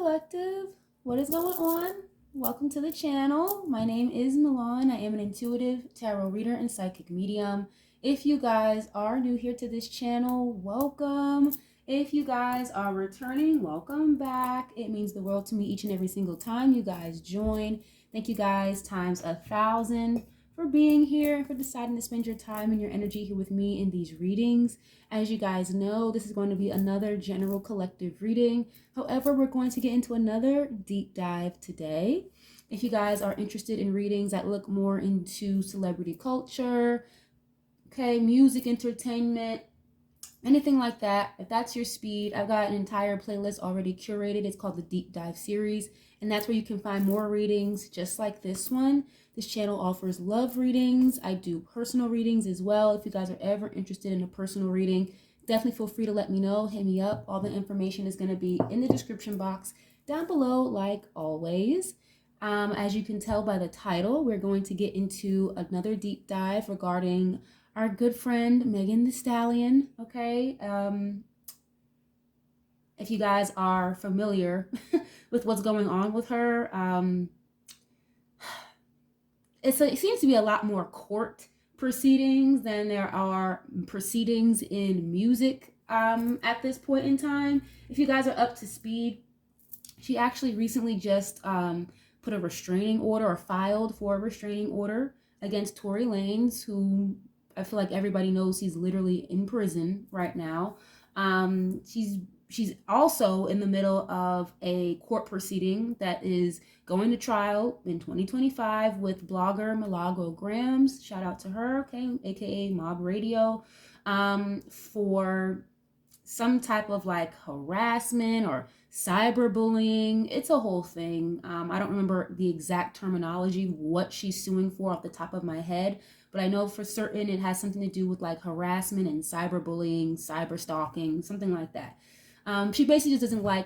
Collective, what is going on? Welcome to the channel. My name is Milan. I am an intuitive tarot reader and psychic medium. If you guys are new here to this channel, welcome. If you guys are returning, welcome back. It means the world to me each and every single time you guys join. Thank you guys times 1,000 for being here and for deciding to spend your time and your energy here with me in these readings. As you guys know, this is going to be another general collective reading. However, we're going to get into another deep dive today. If you guys are interested in readings that look more into celebrity culture, okay, music, entertainment, anything like that, if that's your speed, I've got an entire playlist already curated. It's called the Deep Dive Series, and that's where you can find more readings just like this one. This channel offers love readings. I do personal readings as well. If you guys are ever interested in a personal reading, definitely feel free to let me know. Hit me up. All the information is going to be in the description box down below, like always. As you can tell by the title, we're going to get into another deep dive regarding our good friend Megan Thee Stallion. Okay, if you guys are familiar with what's going on with her, it seems to be a lot more court proceedings than there are proceedings in music at this point in time. If you guys are up to speed, she actually recently just put a restraining order, or filed for a restraining order against Tory Lanez, who I feel like everybody knows he's literally in prison right now. She's also in the middle of a court proceeding that is going to trial in 2025 with blogger Milagro Grams. Shout out to her, okay, aka Mob Radio, for some type of like harassment or cyberbullying. It's a whole thing. I don't remember the exact terminology, what she's suing for off the top of my head, but I know for certain it has something to do with like harassment and cyberbullying, cyber stalking, something like that. She basically just doesn't like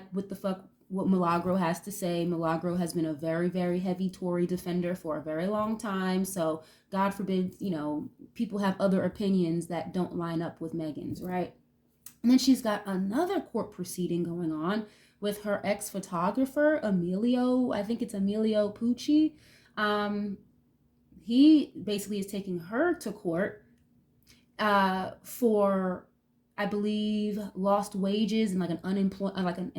what Milagro has to say. Milagro has been a very, very heavy Tory defender for a very long time. So God forbid, you know, people have other opinions that don't line up with Megan's, right? And then she's got another court proceeding going on with her ex-photographer, Emilio. I think it's Emilio Pucci. He basically is taking her to court for, I believe, lost wages and like an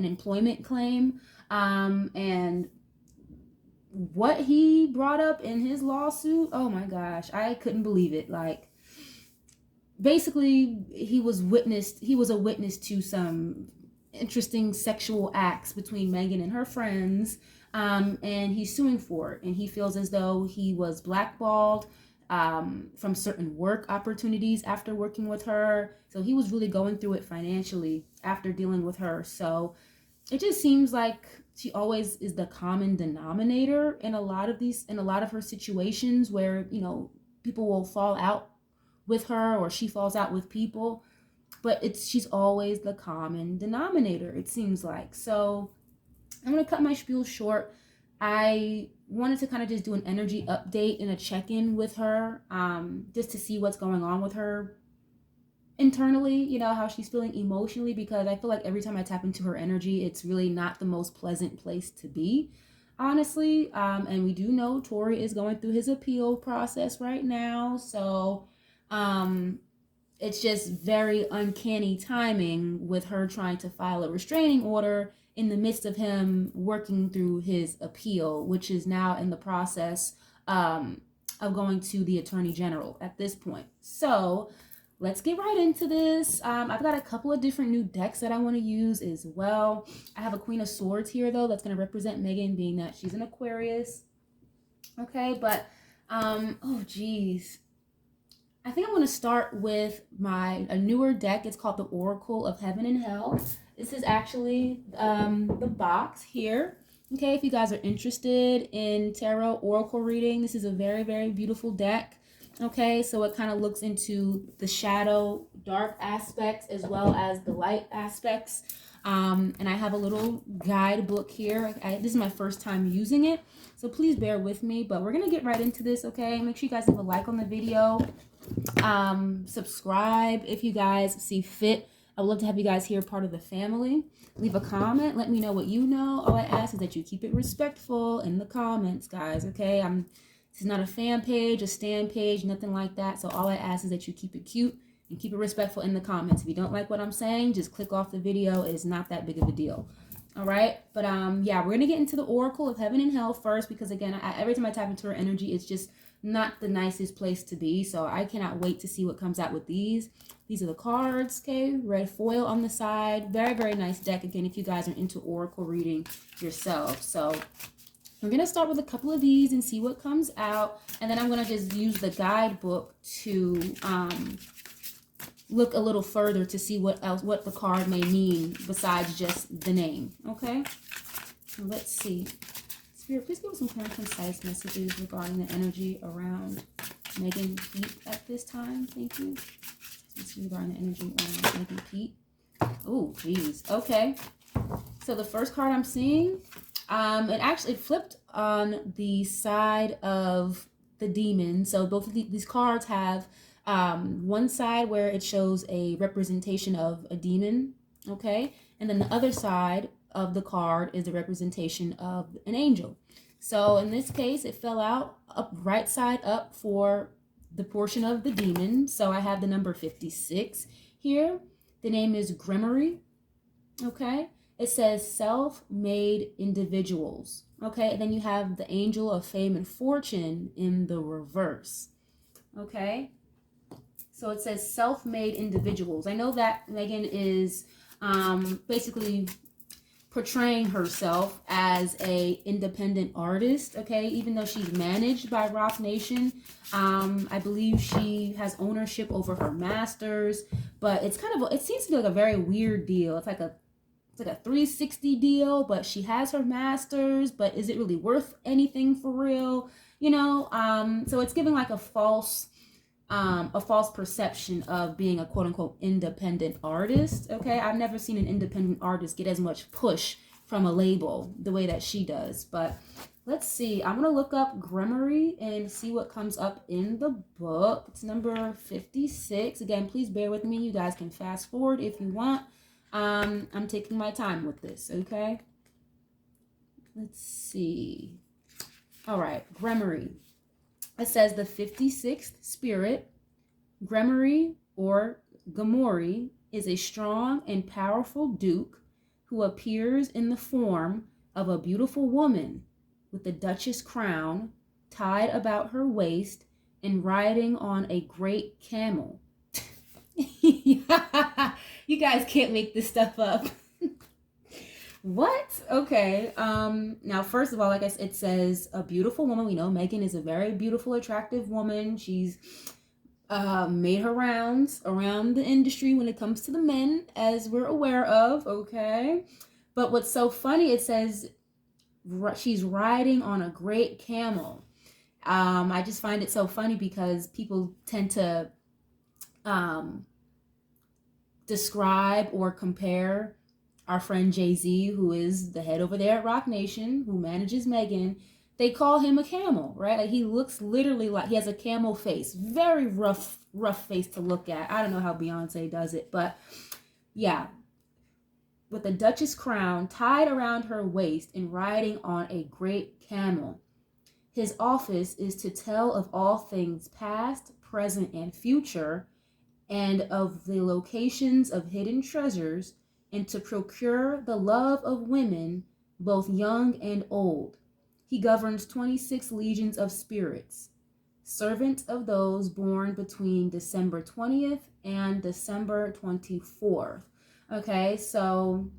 employment claim. And what he brought up in his lawsuit, oh my gosh, I couldn't believe it. Like, basically, he was a witness to some interesting sexual acts between Megan and her friends, and he's suing for it. And he feels as though he was blackballed from certain work opportunities after working with her. So he was really going through it financially after dealing with her. So it just seems like she always is the common denominator in a lot of her situations where, you know, people will fall out with her or she falls out with people, but she's always the common denominator, it seems like. So I'm gonna cut my spiel short. I wanted to kind of just do an energy update and a check-in with her, just to see what's going on with her internally, you know, how she's feeling emotionally, because I feel like every time I tap into her energy, it's really not the most pleasant place to be, honestly. And we do know Tory is going through his appeal process right now, so it's just very uncanny timing with her trying to file a restraining order in the midst of him working through his appeal, which is now in the process of going to the Attorney General at this point. So let's get right into this. I've got a couple of different new decks that I want to use as well. I have a Queen of Swords here, though, that's going to represent Megan, being that she's an Aquarius. Okay, but oh geez, I think I'm going to start with a newer deck. It's called the Oracle of Heaven and Hell. This is actually the box here. Okay, if you guys are interested in tarot oracle reading, this is a very, very beautiful deck. Okay, so it kind of looks into the shadow, dark aspects as well as the light aspects. And I have a little guidebook here. This is my first time using it, so please bear with me. But we're going to get right into this, okay? Make sure you guys leave a like on the video. Subscribe if you guys see fit. I would love to have you guys here, part of the family. Leave a comment. Let me know what you know. All I ask is that you keep it respectful in the comments, guys, okay? This is not a fan page, a stand page, nothing like that. So all I ask is that you keep it cute and keep it respectful in the comments. If you don't like what I'm saying, just click off the video. It's not that big of a deal. All right, but yeah, we're gonna get into the Oracle of Heaven and Hell first, because again, every time I tap into her energy, it's just not the nicest place to be. So I cannot wait to see what comes out with these. These are the cards, okay? Red foil on the side. Very, very nice deck. Again, if you guys are into Oracle reading yourself. So we're gonna start with a couple of these and see what comes out, and then I'm gonna just use the guidebook to look a little further to see what the card may mean besides just the name. Okay, so let's see. Spirit, please give us some clear and concise messages regarding the energy around Megan Pete at this time. Thank you. Regarding the energy around Megan Pete. Oh, geez. Okay. So the first card I'm seeing, it actually flipped on the side of the demon. So both of these cards have one side where it shows a representation of a demon, okay, and then the other side of the card is the representation of an angel. So in this case, it fell out up right side up for the portion of the demon. So I have the number 56 here. The name is Grimory, okay. It says self-made individuals, okay, and then you have the angel of fame and fortune in the reverse, okay. So it says self-made individuals. I know that Megan is basically portraying herself as a independent artist, okay? Even though she's managed by Roc Nation, I believe she has ownership over her masters, but it's kind of, it seems to be like a very weird deal. It's like a 360 deal, but she has her masters, but is it really worth anything for real? You know, so it's giving like a false perception of being a quote-unquote independent artist, okay? I've never seen an independent artist get as much push from a label the way that she does. But let's see. I'm going to look up Grimory and see what comes up in the book. It's number 56. Again, please bear with me. You guys can fast forward if you want. I'm taking my time with this, okay? Let's see. All right, Grimory. It says the 56th spirit, Grimory or Gamori, is a strong and powerful duke who appears in the form of a beautiful woman with a duchess crown tied about her waist and riding on a great camel. You guys can't make this stuff up. What? Okay. Now, first of all, like I said, it says a beautiful woman. We know Megan is a very beautiful, attractive woman. She's made her rounds around the industry when it comes to the men, as we're aware of, okay? But what's so funny, it says she's riding on a great camel. I just find it so funny because people tend to describe or compare our friend Jay-Z, who is the head over there at Roc Nation, who manages Megan. They call him a camel, right? Like he looks literally like he has a camel face. Very rough face to look at. I don't know how Beyonce does it, but yeah. With a duchess crown tied around her waist and riding on a great camel. His office is to tell of all things past, present, and future, and of the locations of hidden treasures, and to procure the love of women, both young and old. He governs 26 legions of spirits, servant of those born between December 20th and December 24th. Okay, so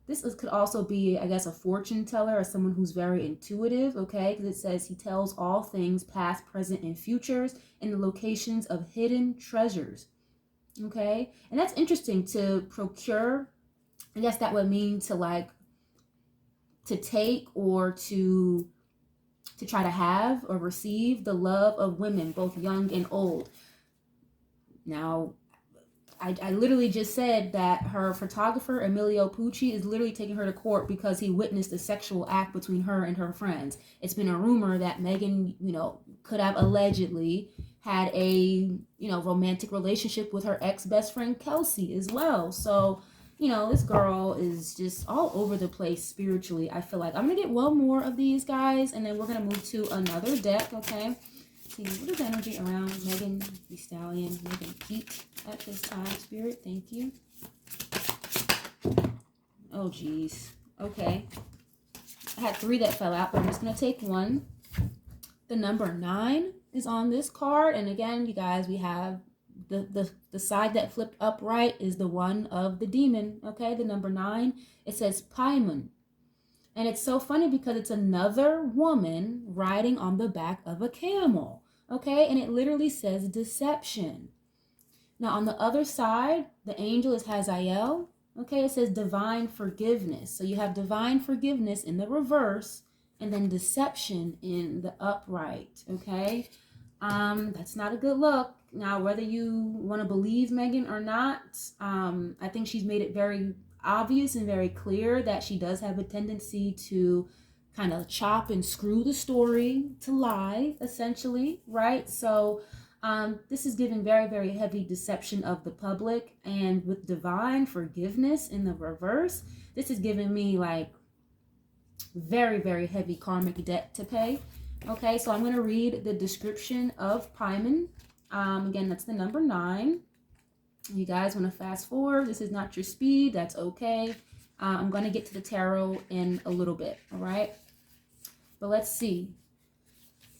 this could also be, I guess, a fortune teller or someone who's very intuitive, okay? Because it says he tells all things past, present, and futures in the locations of hidden treasures, okay? And that's interesting, to procure. I guess that would mean to take or to try to have or receive the love of women, both young and old. Now, I literally just said that her photographer, Emilio Pucci, is literally taking her to court because he witnessed a sexual act between her and her friends. It's been a rumor that Megan, could have allegedly had a, you know, romantic relationship with her ex-best friend Kelsey as well. So, you know, this girl is just all over the place spiritually, I feel like. I'm going to get one more of these, guys, and then we're going to move to another deck, okay? See, what is the energy around Megan Thee Stallion, Megan Pete at this time, Spirit? Thank you. Oh, geez. Okay. I had 3 that fell out, but I'm just going to take one. The number 9 is on this card. And again, you guys, we have the side that flipped upright is the one of the demon. Okay, the number 9, it says Paimon. And it's so funny because it's another woman riding on the back of a camel. Okay, and it literally says deception. Now on the other side, the angel is Hazael. Okay, it says divine forgiveness. So you have divine forgiveness in the reverse, and then deception in the upright. Okay, that's not a good look. Now, whether you want to believe Megan or not, I think she's made it very obvious and very clear that she does have a tendency to kind of chop and screw the story to lie, essentially, right? So this is giving very, very heavy deception of the public, and with divine forgiveness in the reverse, this is giving me like very, very heavy karmic debt to pay. Okay, so I'm going to read the description of Paimon. Again, that's the number 9. You guys want to fast forward. This is not your speed. That's okay. I'm going to get to the tarot in a little bit. All right. But let's see.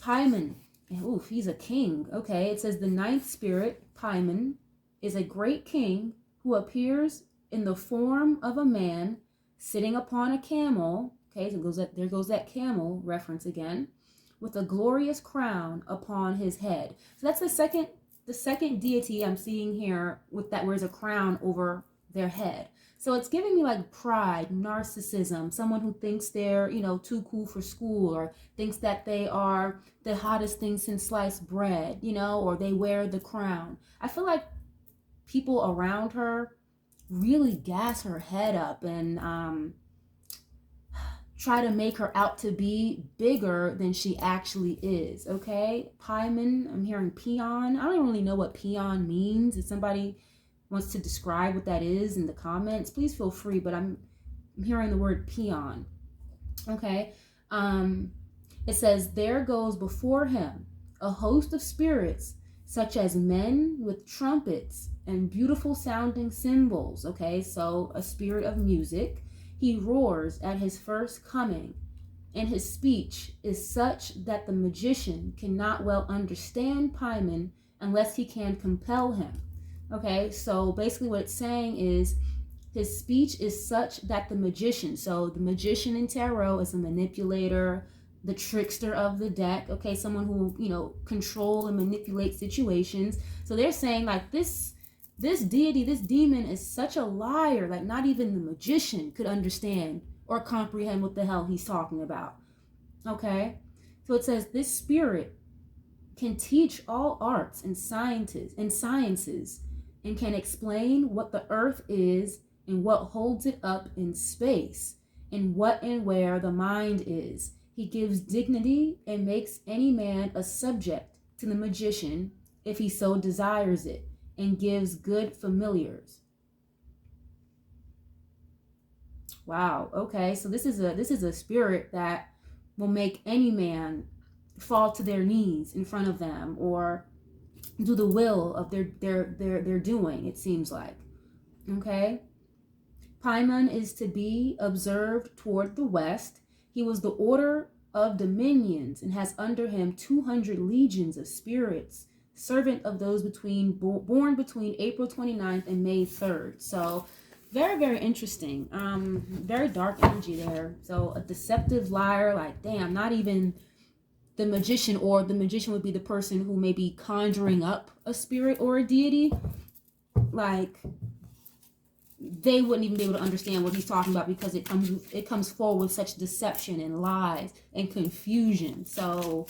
Paimon. Oof, he's a king. Okay. It says the 9th spirit, Paimon, is a great king who appears in the form of a man sitting upon a camel. Okay. So there goes that camel reference again, with a glorious crown upon his head. So that's the second deity I'm seeing here with that wears a crown over their head. So it's giving me like pride, narcissism, someone who thinks they're, you know, too cool for school, or thinks that they are the hottest thing since sliced bread, you know, or they wear the crown. I feel like people around her really gas her head up and try to make her out to be bigger than she actually is. Okay, Paimon, I'm hearing peon. I don't really know what peon means. If somebody wants to describe what that is in the comments, please feel free, but I'm hearing the word peon. Okay, it says, there goes before him a host of spirits, such as men with trumpets and beautiful sounding cymbals. Okay, so a spirit of music. He roars at his first coming, and his speech is such that the magician cannot well understand Paimon unless he can compel him. Okay, so basically what it's saying is his speech is such that the magician, so the magician in tarot is a manipulator, the trickster of the deck, okay, someone who, you know, control and manipulate situations. So they're saying like this deity, this demon is such a liar, like not even the magician could understand or comprehend what the hell he's talking about. Okay, so it says this spirit can teach all arts and sciences and can explain what the earth is and what holds it up in space and what and where the mind is. He gives dignity and makes any man a subject to the magician if he so desires it, and gives good familiars. Wow. Okay. So this is a spirit that will make any man fall to their knees in front of them, or do the will of their doing, it seems like. Okay. Paimon is to be observed toward the west. He was the order of dominions and has under him 200 legions of spirits, servant of those born between April 29th and May 3rd. So very, very interesting. Very dark energy there. So a deceptive liar, like, damn, not even the magician, or the magician would be the person who may be conjuring up a spirit or a deity. Like, they wouldn't even be able to understand what he's talking about, because it comes forward with such deception and lies and confusion. So,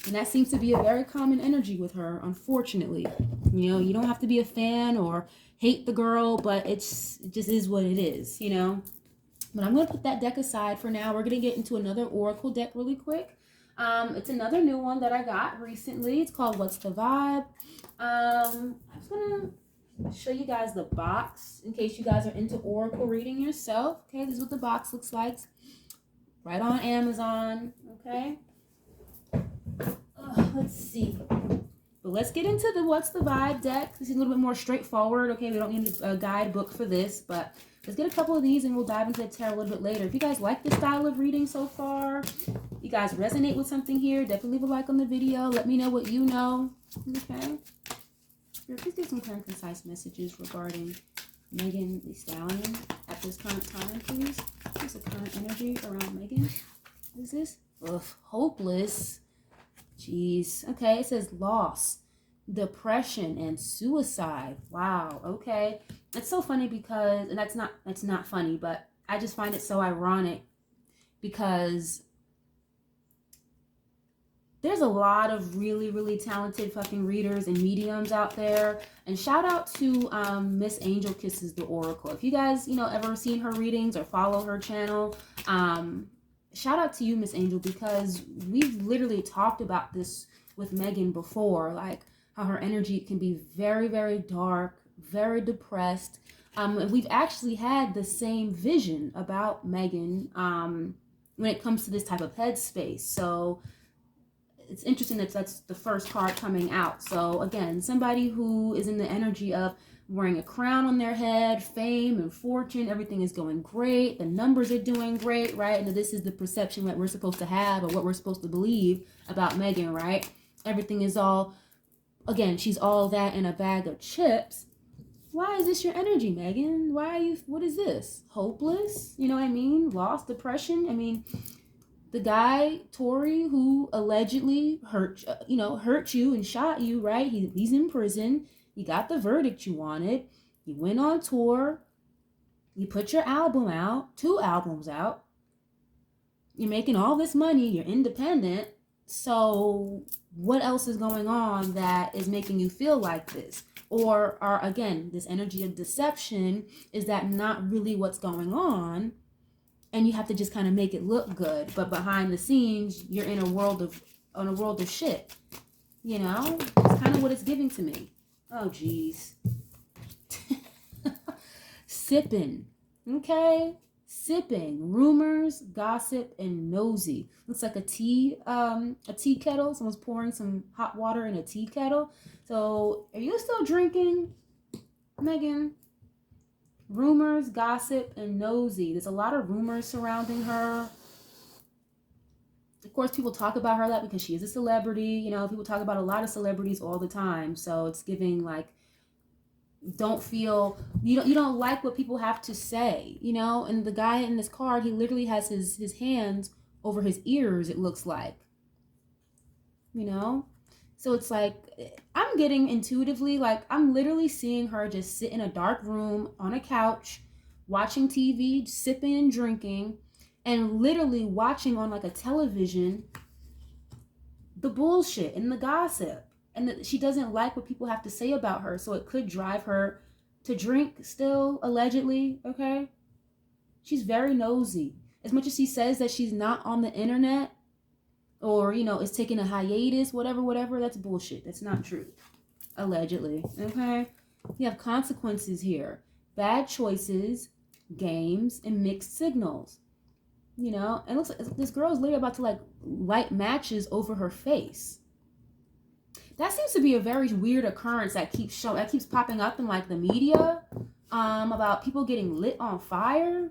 and that seems to be a very common energy with her, unfortunately. You know, you don't have to be a fan or hate the girl, but it just is what it is, you know. But I'm going to put that deck aside for now. We're going to get into another oracle deck really quick. It's another new one that I got recently. It's called What's the Vibe? I'm just gonna show you guys the box in case you guys are into oracle reading yourself. Okay, this is what the box looks like. Right on Amazon. Okay. Let's see. But let's get into the What's the Vibe deck. This is a little bit more straightforward. Okay, we don't need a guidebook for this, but let's get a couple of these and we'll dive into the tarot a little bit later. If you guys like this style of reading so far, you guys resonate with something here, definitely leave a like on the video. Let me know what you know. Okay. Please give some clear and concise messages regarding Megan Thee Stallion at this current time, please. What's the current energy around Megan? What is this? Ugh, hopeless. Jeez. Okay, it says loss, depression, and suicide. Wow. Okay. It's so funny because, and that's not funny, but I just find it so ironic because there's a lot of really, really talented fucking readers and mediums out there. And shout out to Miss Angel Kisses the Oracle. If you guys, ever seen her readings or follow her channel, shout out to you, Miss Angel, because we've literally talked about this with Megan before, like how her energy can be very, very dark, very depressed. We've actually had the same vision about Megan when it comes to this type of headspace. So it's interesting that that's the first card coming out. So again, somebody who is in the energy of wearing a crown on their head, fame and fortune, everything is going great, the numbers are doing great, right? And this is the perception that we're supposed to have or what we're supposed to believe about Megan, right? Everything is all, again, she's all that in a bag of chips. Why is this your energy, Megan? Why are you, what is this? Hopeless? You know what I mean? Lost, depression? I mean, the guy, Tory, who allegedly hurt you and shot you, right? He's in prison. You got the verdict you wanted. You went on tour. You put your album out, 2 albums out. You're making all this money. You're independent. So what else is going on that is making you feel like this? Or again, this energy of deception, is that not really what's going on? And you have to just kind of make it look good, but behind the scenes, you're in a world of shit. It's kind of what it's giving to me. Oh, geez. Sipping, okay? Sipping, rumors, gossip, and nosy. Looks like a tea kettle. Someone's pouring some hot water in a tea kettle. So, are you still drinking, Megan? Rumors, gossip, and nosy. There's a lot of rumors surrounding her. Of course, people talk about her that because she is a celebrity. People talk about a lot of celebrities all the time. So it's giving like, don't feel, you don't like what people have to say, And the guy in this card, he literally has his hands over his ears, it looks like. So it's like, I'm getting intuitively, like, I'm literally seeing her just sit in a dark room on a couch, watching TV, sipping and drinking, and literally watching on like a television the bullshit and the gossip. And that she doesn't like what people have to say about her. So it could drive her to drink still, allegedly, okay? She's very nosy. As much as she says that she's not on the internet, or, is taking a hiatus, whatever, that's bullshit. That's not true. Allegedly, okay? You have consequences here. Bad choices, games, and mixed signals. And it looks like this girl is literally about to, like, light matches over her face. That seems to be a very weird occurrence that keeps popping up in, like, the media, about people getting lit on fire.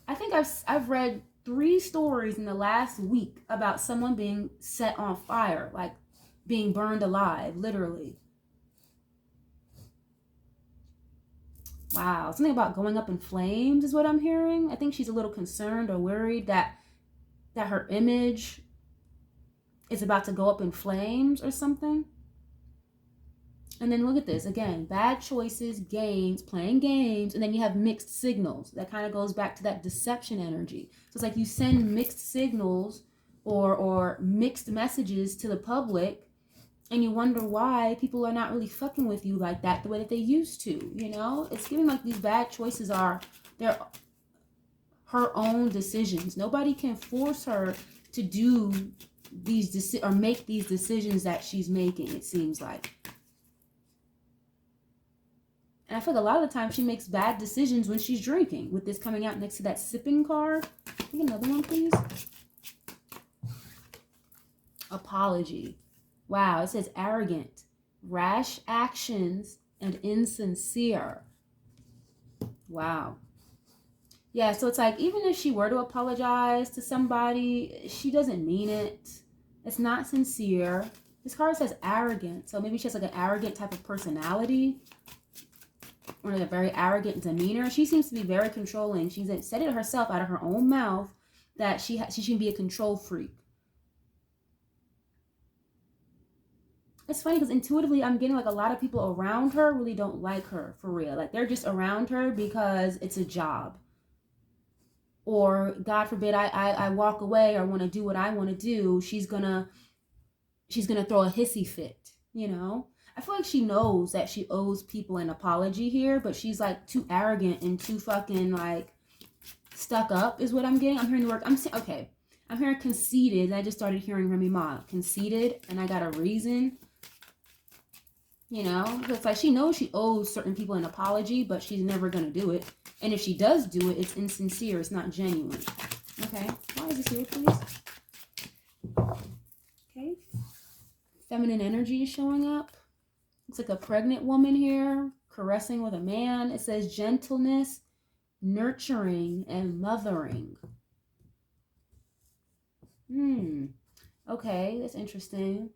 I think I've read 3 stories in the last week about someone being set on fire, like being burned alive, literally. Wow, something about going up in flames is what I'm hearing. I think she's a little concerned or worried that her image is about to go up in flames or something. And then look at this again, bad choices, games, playing games, and then you have mixed signals. That kind of goes back to that deception energy. So it's like you send mixed signals or mixed messages to the public, and you wonder why people are not really fucking with you like that the way that they used to. It's giving like these bad choices they're her own decisions. Nobody can force her to do make these decisions that she's making, it seems like. And I feel like a lot of the time she makes bad decisions when she's drinking, with this coming out next to that sipping card. Get another one, please. Apology. Wow, it says arrogant, rash actions, and insincere. Wow. Yeah, so it's like, even if she were to apologize to somebody, she doesn't mean it. It's not sincere. This card says arrogant, so maybe she has like an arrogant type of personality, or like a very arrogant demeanor. She seems to be very controlling. She's said it herself out of her own mouth that she can be a control freak. It's funny because intuitively I'm getting like a lot of people around her really don't like her, for real. Like they're just around her because it's a job. Or God forbid I walk away or want to do what I want to do, she's gonna throw a hissy fit, you know? I feel like she knows that she owes people an apology here, but she's like too arrogant and too fucking like stuck up is what I'm getting. I'm hearing the word, I'm hearing conceited, and I just started hearing Remy Ma. Conceited, and I got a reason. You know, it's like she knows she owes certain people an apology, but she's never going to do it. And if she does do it, it's insincere. It's not genuine. Okay. Why is this here, please? Okay. Feminine energy is showing up. Looks like a pregnant woman here, caressing with a man. It says gentleness, nurturing, and mothering. Okay, that's interesting.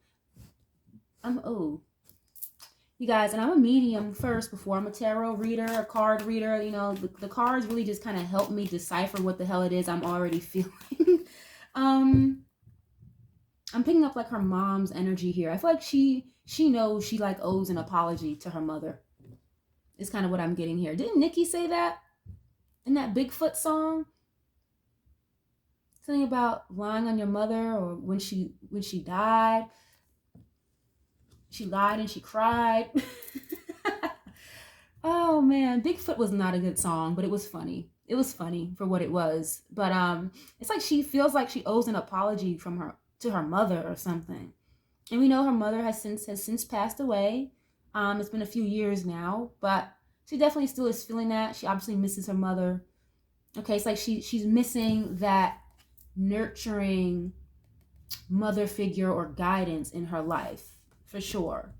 You guys, and I'm a medium first before I'm a tarot reader, a card reader. You know, the cards really just kind of help me decipher what the hell it is I'm already feeling. I'm picking up like her mom's energy here. I feel like she knows she like owes an apology to her mother. Is kind of what I'm getting here. Didn't Nicki say that in that Bigfoot song? Something about lying on your mother, or when she died. She lied and she cried. Oh man, Bigfoot was not a good song, but it was funny. It was funny for what it was. But it's like she feels like she owes an apology to her mother or something. And we know her mother has since passed away. It's been a few years now, but she definitely still is feeling that. She obviously misses her mother. Okay, it's like she's missing that nurturing mother figure or guidance in her life. For sure.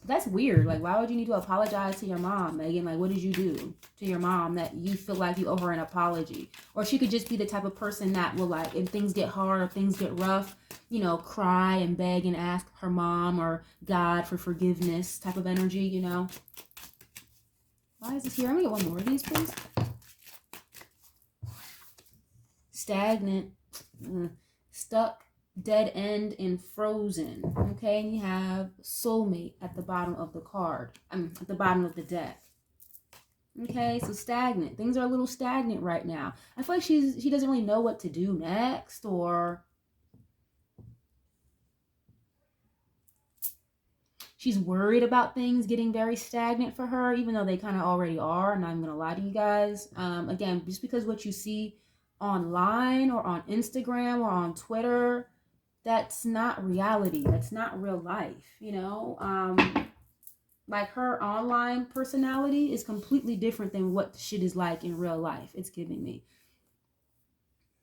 That's weird. Like, why would you need to apologize to your mom, Megan? Like, what did you do to your mom that you feel like you owe her an apology? Or she could just be the type of person that will, like, if things get hard or things get rough, you know, cry and beg and ask her mom or God for forgiveness type of energy, you know? Why is this here? I'm gonna get one more of these, please. Stagnant. Stuck. Dead end, and frozen. Okay, and you have soulmate at the bottom of the card. At the bottom of the deck. Okay, so stagnant. Things are a little stagnant right now. I feel like she doesn't really know what to do next, or she's worried about things getting very stagnant for her, even though they kind of already are. And I'm gonna lie to you guys. Again, just because what you see online or on Instagram or on Twitter, that's not reality. That's not real life, you know? Like her online personality is completely different than what shit is like in real life. It's giving me,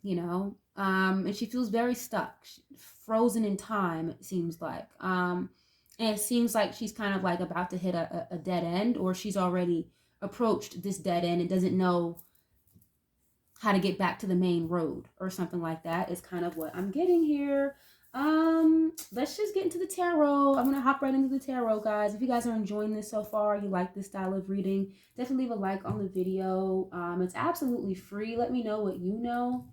you know? And she feels very stuck, frozen in time, it seems like. And it seems like she's kind of like about to hit a dead end, or she's already approached this dead end and doesn't know how to get back to the main road or something like that is kind of what I'm getting here. Let's just get into the tarot. I'm gonna hop right into the tarot, guys. If you guys are enjoying this so far, you like this style of reading, definitely leave a like on the video. It's absolutely free. Let me know what you know.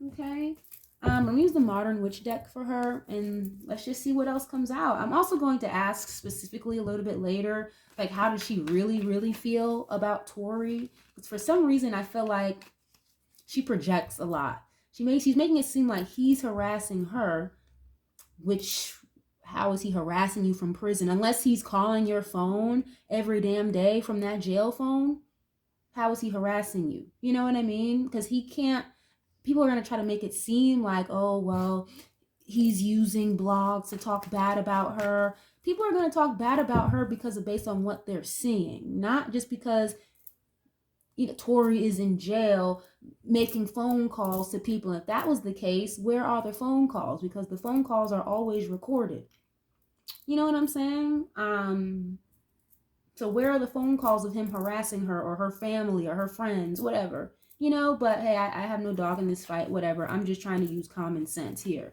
Okay. I'm gonna use the Modern Witch deck for her, and let's just see what else comes out. I'm also going to ask specifically a little bit later, like, how does she really feel about Tory? Because for some reason I feel like she projects a lot. She's making it seem like he's harassing her, which, how is he harassing you from prison? Unless he's calling your phone every damn day from that jail phone, how is he harassing you? You know what I mean? Because he can't, people are going to try to make it seem like, oh, well, he's using blogs to talk bad about her. People are going to talk bad about her because of based on what they're seeing, not just because, you know, Tory is in jail making phone calls to people. If that was the case, where are the phone calls? Because the phone calls are always recorded. You know what I'm saying? So where are the phone calls of him harassing her or her family or her friends, whatever, you know? But hey, I have no dog in this fight, whatever. I'm just trying to use common sense here.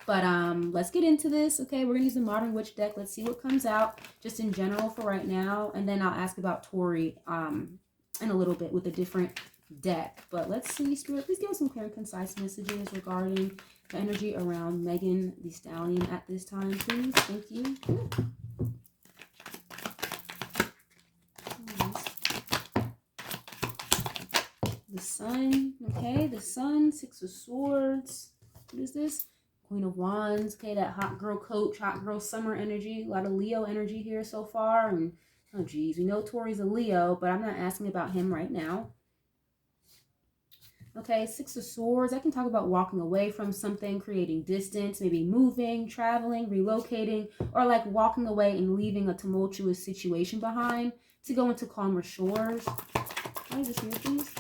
But let's get into this. Okay, we're gonna use the Modern Witch deck. Let's see what comes out just in general for right now, and then I'll ask about Tory in a little bit with a different deck. But let's see, Spirit, please give us some clear and concise messages regarding the energy around Megan Thee Stallion at this time, please. Thank you. The Sun, okay, the Sun, Six of Swords. What is this? Queen of Wands, okay, that hot girl coach, hot girl summer energy. A lot of Leo energy here so far. And oh geez, we know Tory's a Leo, but I'm not asking about him right now. Okay, Six of Swords. I can talk about walking away from something, creating distance, maybe moving, traveling, relocating, or like walking away and leaving a tumultuous situation behind to go into calmer shores. Why is this here, please?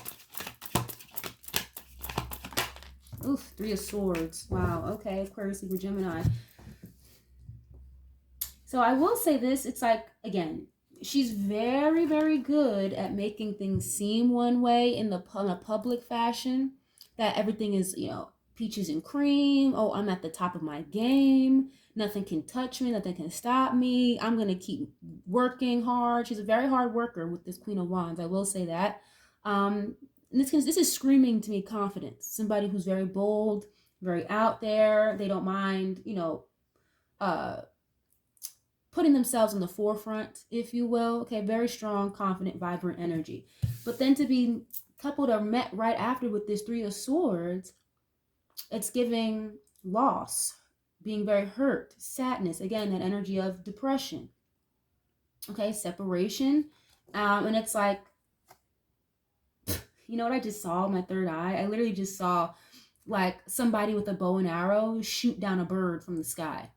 Oof, Three of Swords. Wow, okay, Aquarius, Libra, Gemini. So I will say this, it's like, again, she's very, very good at making things seem one way in a public fashion, that everything is, you know, peaches and cream. Oh, I'm at the top of my game. Nothing can touch me. Nothing can stop me. I'm going to keep working hard. She's a very hard worker with this Queen of Wands. I will say that. This is screaming to me confidence. Somebody who's very bold, very out there. They don't mind, you know, putting themselves in the forefront, if you will. Okay, very strong, confident, vibrant energy. But then to be coupled or met right after with this Three of Swords, it's giving loss, being very hurt, sadness. Again, that energy of depression. Okay, separation. And it's like, you know what I just saw? My third eye. I literally just saw like somebody with a bow and arrow shoot down a bird from the sky.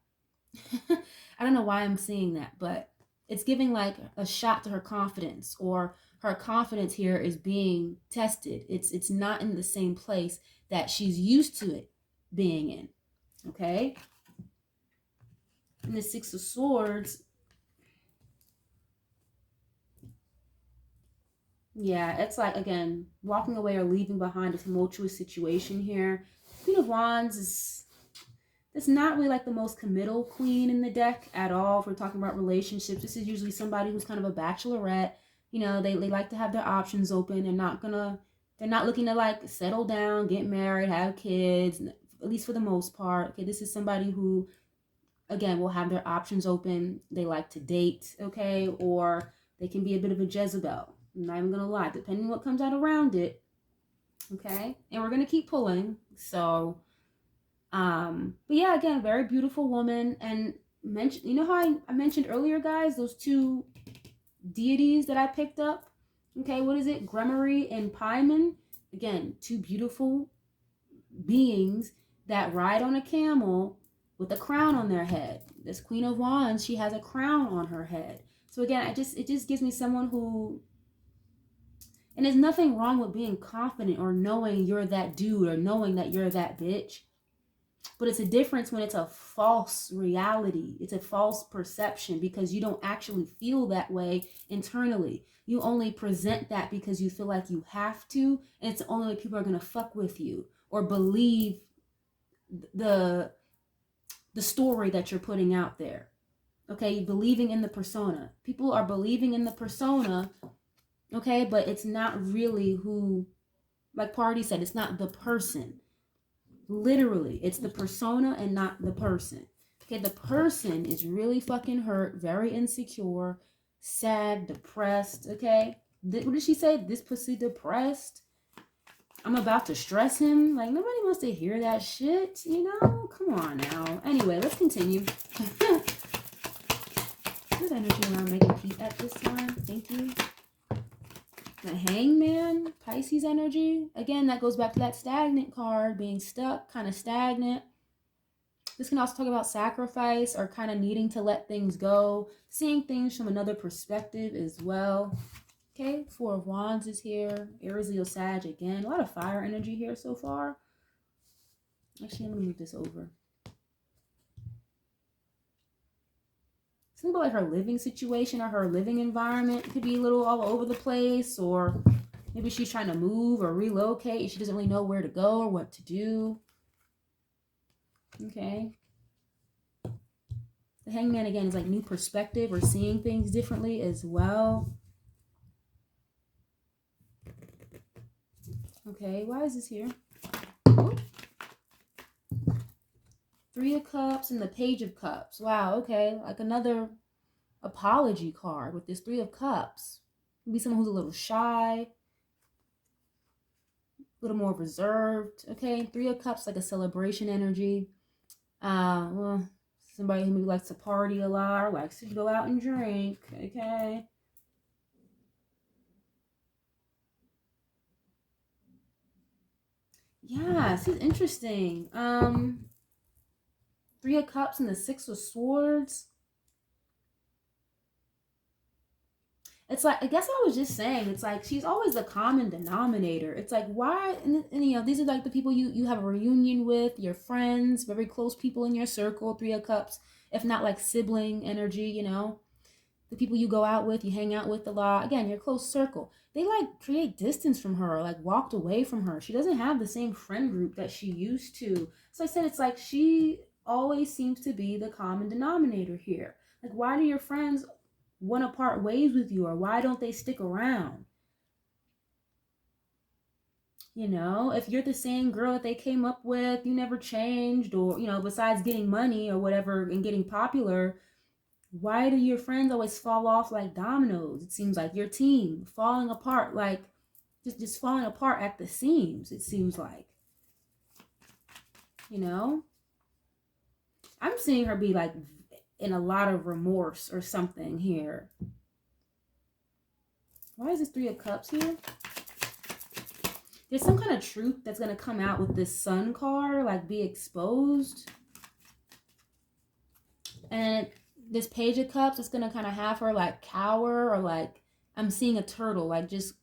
I don't know why I'm seeing that, but it's giving like a shot to her confidence, or her confidence here is being tested. It's not in the same place that she's used to it being in. Okay. And the Six of Swords. Yeah, it's like, again, walking away or leaving behind a tumultuous situation here. Queen of Wands is, it's not really like the most committal queen in the deck at all. If we're talking about relationships, this is usually somebody who's kind of a bachelorette. You know, they like to have their options open. They're not looking to like settle down, get married, have kids, at least for the most part. Okay, this is somebody who, again, will have their options open. They like to date, okay, or they can be a bit of a Jezebel. I'm not even gonna lie, depending on what comes out around it. Okay, and we're gonna keep pulling. So but yeah, again, very beautiful woman. And you know how I mentioned earlier, guys, those two deities that I picked up. Okay, what is it? Gremory and Paimon. Again, two beautiful beings that ride on a camel with a crown on their head. This Queen of Wands, she has a crown on her head. So again, it just gives me someone who, and there's nothing wrong with being confident or knowing you're that dude or knowing that you're that bitch. But it's a difference when it's a false reality. It's a false perception because you don't actually feel that way internally. You only present that because you feel like you have to, and it's the only way people are going to fuck with you or believe the story that you're putting out there. Okay, believing in the persona. People are believing in the persona, okay, but it's not really who, like Party said, it's not the person. Literally, it's the persona and not the person. Okay, the person is really fucking hurt, very insecure, sad, depressed, okay? What did she say? This pussy depressed? I'm about to stress him? Like, nobody wants to hear that shit, you know? Come on now. Anyway, let's continue. Good energy around making feet at this time. Thank you. The Hangman, Pisces energy. Again, that goes back to that stagnant card, being stuck, kind of stagnant. This can also talk about sacrifice or kind of needing to let things go, seeing things from another perspective as well. Okay, Four of Wands is here. Aries, Leo, Sag again. A lot of fire energy here so far. Actually, I'm going to move this over. Something about like her living situation or her living environment. It could be a little all over the place, or maybe she's trying to move or relocate and she doesn't really know where to go or what to do. Okay. The Hangman again is like new perspective or seeing things differently as well. Okay, why is this here? Oh. Three of Cups and the Page of Cups. Wow, okay. Like another apology card with this Three of Cups. Maybe someone who's a little shy, a little more reserved. Okay, Three of Cups, like a celebration energy. Well, somebody who maybe likes to party a lot or likes to go out and drink. Okay. Yeah, this is interesting. Three of Cups and the Six of Swords. It's like, I guess I was just saying, it's like she's always the common denominator. It's like, why? And you know, these are like the people you have a reunion with, your friends, very close people in your circle. Three of Cups, if not like sibling energy, you know, the people you go out with, you hang out with a lot. Again, your close circle. They like create distance from her, like walked away from her. She doesn't have the same friend group that she used to. So I said, it's like she always seems to be the common denominator here. Like, why do your friends want to part ways with you, or why don't they stick around? You know, if you're the same girl that they came up with, you never changed, or, you know, besides getting money or whatever and getting popular, why do your friends always fall off like dominoes? It seems like your team falling apart, like just falling apart at the seams, it seems like. You know, I'm seeing her be like in a lot of remorse or something here. Why is this Three of Cups here? There's some kind of truth that's going to come out with this Sun card, like be exposed. And this Page of Cups is going to kind of have her like cower, or like, I'm seeing a turtle like just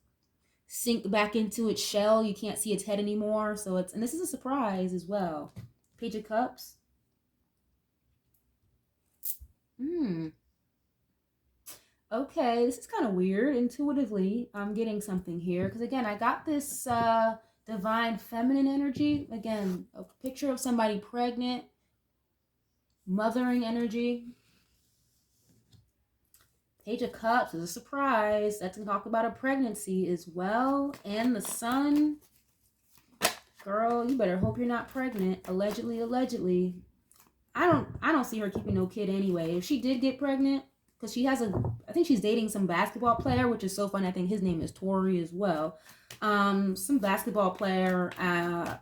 sink back into its shell. You can't see its head anymore. So it's, and this is a surprise as well. Page of Cups. Okay, this is kind of weird. Intuitively, I'm getting something here. Because again, I got this divine feminine energy. Again, a picture of somebody pregnant. Mothering energy. Page of Cups is a surprise. That's going to talk about a pregnancy as well. And the Sun. Girl, you better hope you're not pregnant. Allegedly, allegedly. I don't see her keeping no kid anyway. If she did get pregnant, because she has I think she's dating some basketball player, which is so fun. I think his name is Tory as well. Some basketball player. I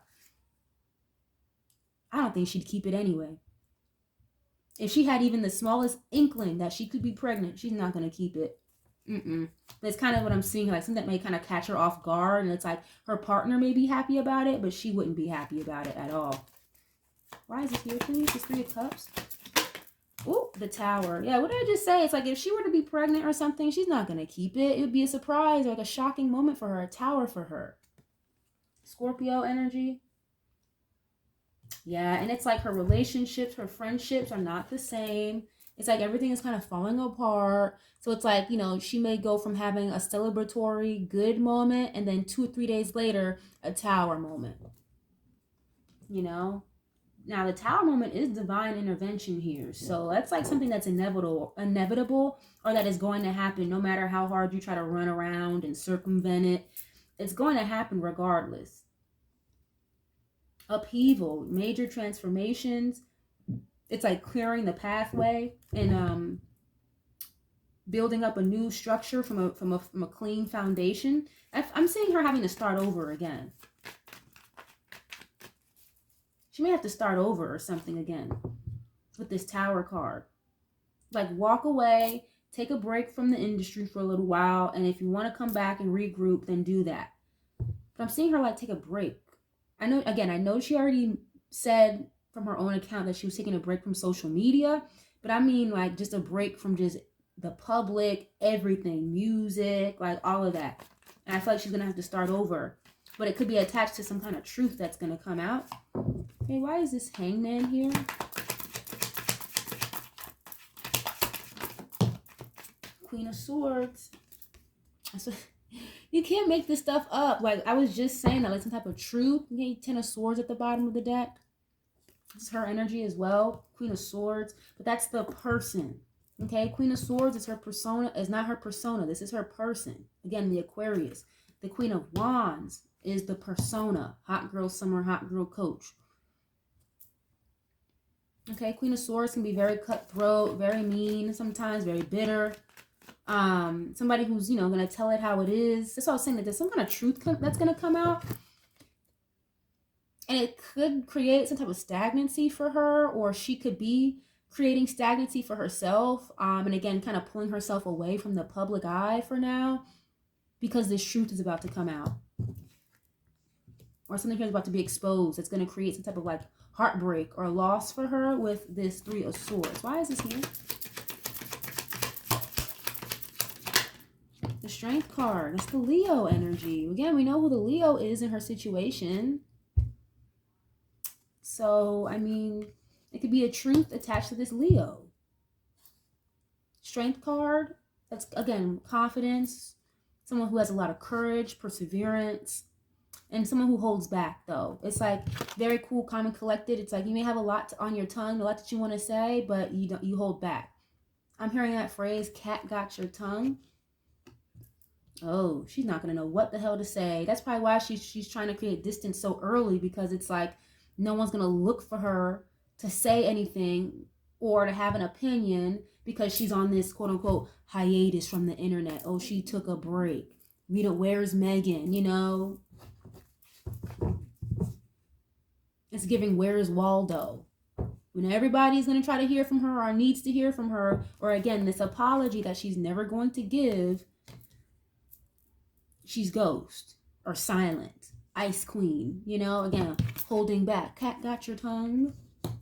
don't think she'd keep it anyway. If she had even the smallest inkling that she could be pregnant, she's not going to keep it. That's kind of what I'm seeing, like something that may kind of catch her off guard, and it's like her partner may be happy about it, but she wouldn't be happy about it at all. Why is this here, please? This Three of Cups. Oh, the Tower. Yeah, what did I just say? It's like if she were to be pregnant or something, she's not going to keep it. It would be a surprise, like a shocking moment for her, a tower for her. Scorpio energy. Yeah, and it's like her relationships, her friendships are not the same. It's like everything is kind of falling apart. So it's like, you know, she may go from having a celebratory good moment and then 2 or 3 days later, a tower moment. You know? Now, the Tower moment is divine intervention here. So that's like something that's inevitable, or that is going to happen no matter how hard you try to run around and circumvent it. It's going to happen regardless. Upheaval, major transformations. It's like clearing the pathway and building up a new structure from a clean foundation. I'm seeing her having to start over again. She may have to start over or something again with this Tower card. Like walk away, take a break from the industry for a little while, and if you want to come back and regroup, then do that. But I'm seeing her like take a break. I know she already said from her own account that she was taking a break from social media. But I mean like just a break from just the public, everything, music, like all of that. And I feel like she's going to have to start over. But it could be attached to some kind of truth that's going to come out. Okay, why is this Hangman here? Queen of Swords. So, you can't make this stuff up. Like, I was just saying that, like, some type of truth. Okay, 10 of Swords at the bottom of the deck. This is her energy as well. Queen of Swords. But that's the person. Okay, Queen of Swords is her persona. Is not her persona. This is her person. Again, the Aquarius. The Queen of Wands is the persona. Hot girl summer, hot girl coach. Okay, Queen of Swords can be very cutthroat, very mean, sometimes very bitter. Somebody who's, you know, gonna tell it how it is. That's what I was saying, that there's some kind of truth that's gonna come out, and it could create some type of stagnancy for her, or she could be creating stagnancy for herself. And again, kind of pulling herself away from the public eye for now, because this truth is about to come out, or something here is about to be exposed. It's gonna create some type of like heartbreak or loss for her with this 3 of Swords. Why is this here? The Strength card. That's the Leo energy. Again, we know who the Leo is in her situation. So, I mean, it could be a truth attached to this Leo. Strength card. That's, again, confidence. Someone who has a lot of courage, perseverance. And someone who holds back, though. It's like very cool, calm, and collected. It's like you may have a lot on your tongue, a lot that you want to say, but you hold back. I'm hearing that phrase, cat got your tongue. Oh, she's not going to know what the hell to say. That's probably why she's trying to create distance so early, because it's like no one's going to look for her to say anything or to have an opinion, because she's on this quote-unquote hiatus from the internet. Oh, she took a break. Where's Megan, you know? It's giving, where's Waldo? When everybody's going to try to hear from her or needs to hear from her, or again, this apology that she's never going to give, she's ghost or silent. Ice Queen, you know, again, holding back. Cat got your tongue.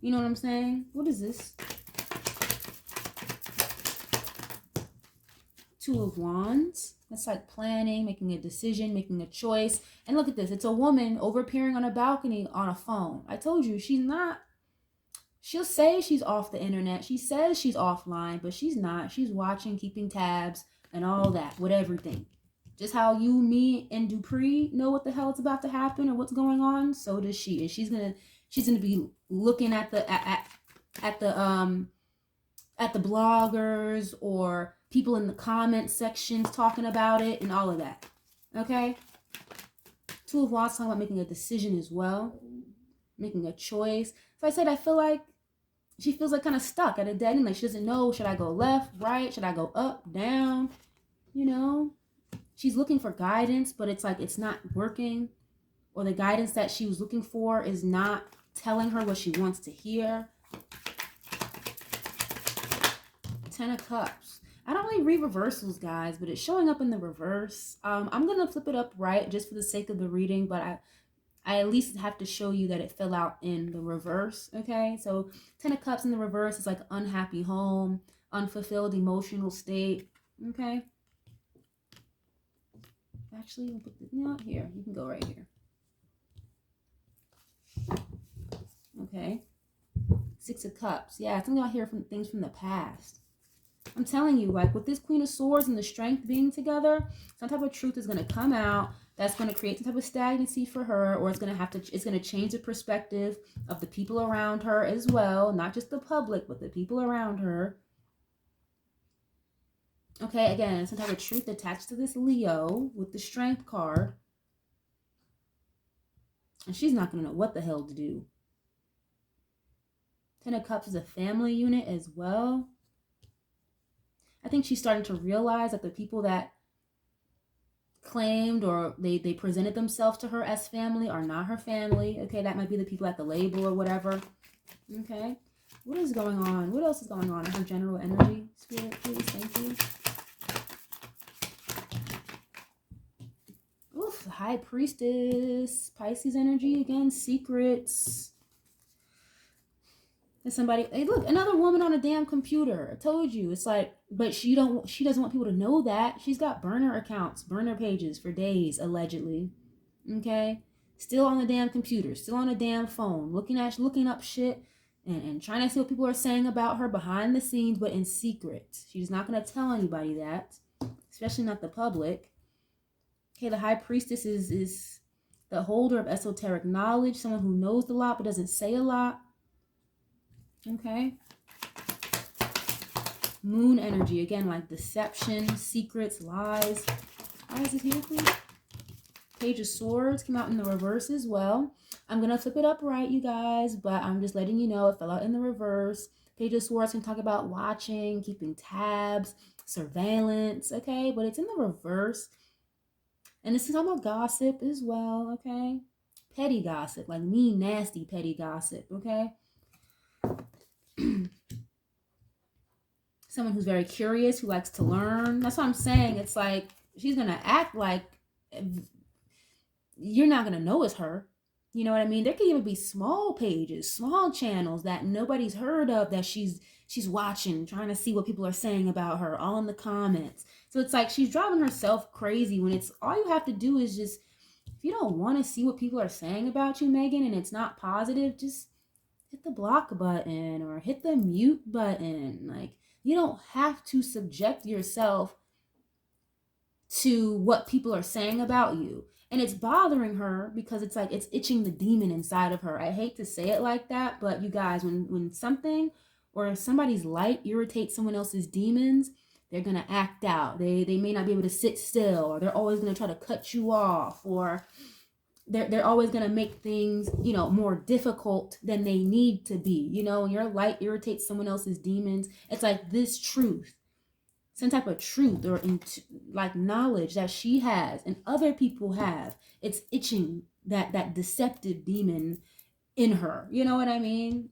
You know what I'm saying? What is this? 2 of Wands. That's like planning, making a decision, making a choice. And look at this. It's a woman over appearing on a balcony on a phone. I told you, she's not. She'll say she's off the internet. She says she's offline, but she's not. She's watching, keeping tabs, and all that with everything. Just how you, me, and Dupree know what the hell is about to happen or what's going on, so does she. And she's gonna be looking at the bloggers or people in the comment sections talking about it and all of that. Okay? 2 of Wands talking about making a decision as well, making a choice. So I said I feel like she feels like kind of stuck at a dead end. Like she doesn't know, should I go left, right? Should I go up, down? You know? She's looking for guidance, but it's like it's not working. Or the guidance that she was looking for is not telling her what she wants to hear. 10 of Cups. I don't really read reversals, guys, but it's showing up in the reverse. I'm going to flip it up right just for the sake of the reading, but I at least have to show you that it fell out in the reverse, okay? So 10 of Cups in the reverse is like unhappy home, unfulfilled emotional state, okay? Actually, we'll put this, you know, here. You can go right here. Okay. 6 of Cups. Yeah, something out here from things from the past. I'm telling you, like with this Queen of Swords and the Strength being together, some type of truth is going to come out that's going to create some type of stagnancy for her, or it's going to change the perspective of the people around her as well, not just the public, but the people around her. Okay, again, some type of truth attached to this Leo with the Strength card. And she's not going to know what the hell to do. 10 of Cups is a family unit as well. I think she's starting to realize that the people that claimed or they presented themselves to her as family are not her family. Okay, that might be the people at the label or whatever. Okay, what is going on? What else is going on in her general energy? Spirit, please, thank you. Oof, High Priestess, Pisces energy again, secrets. And somebody, hey, look, another woman on a damn computer. I told you. It's like, but she doesn't want people to know that. She's got burner accounts, burner pages for days, allegedly. Okay? Still on the damn computer, still on the damn phone, looking up shit and trying to see what people are saying about her behind the scenes, but in secret. She's not gonna tell anybody that, especially not the public. Okay, the high priestess is the holder of esoteric knowledge, someone who knows a lot but doesn't say a lot. Okay. Moon energy, again, like deception, secrets, lies. Why is it here, please? Page of Swords came out in the reverse as well. I'm going to flip it up right, you guys, but I'm just letting you know it fell out in the reverse. Page of Swords can talk about watching, keeping tabs, surveillance, okay? But it's in the reverse. And this is talking about gossip as well, okay? Petty gossip, like mean, nasty, petty gossip, okay? Someone who's very curious, who likes to learn. That's what I'm saying. It's like she's going to act like you're not going to know it's her. You know what I mean? There could even be small pages, small channels that nobody's heard of that she's watching, trying to see what people are saying about her, all in the comments. So it's like she's driving herself crazy when it's all you have to do is just, if you don't want to see what people are saying about you, Megan, and it's not positive, just hit the block button or hit the mute button. Like, you don't have to subject yourself to what people are saying about you. And it's bothering her because it's like it's itching the demon inside of her. I hate to say it like that, but you guys, when something or somebody's light irritates someone else's demons, they're going to act out. They may not be able to sit still, or they're always going to try to cut you off, or they're always going to make things, you know, more difficult than they need to be. You know, when your light irritates someone else's demons, it's like this truth, some type of truth or like knowledge that she has and other people have. It's itching that deceptive demon in her. You know what I mean?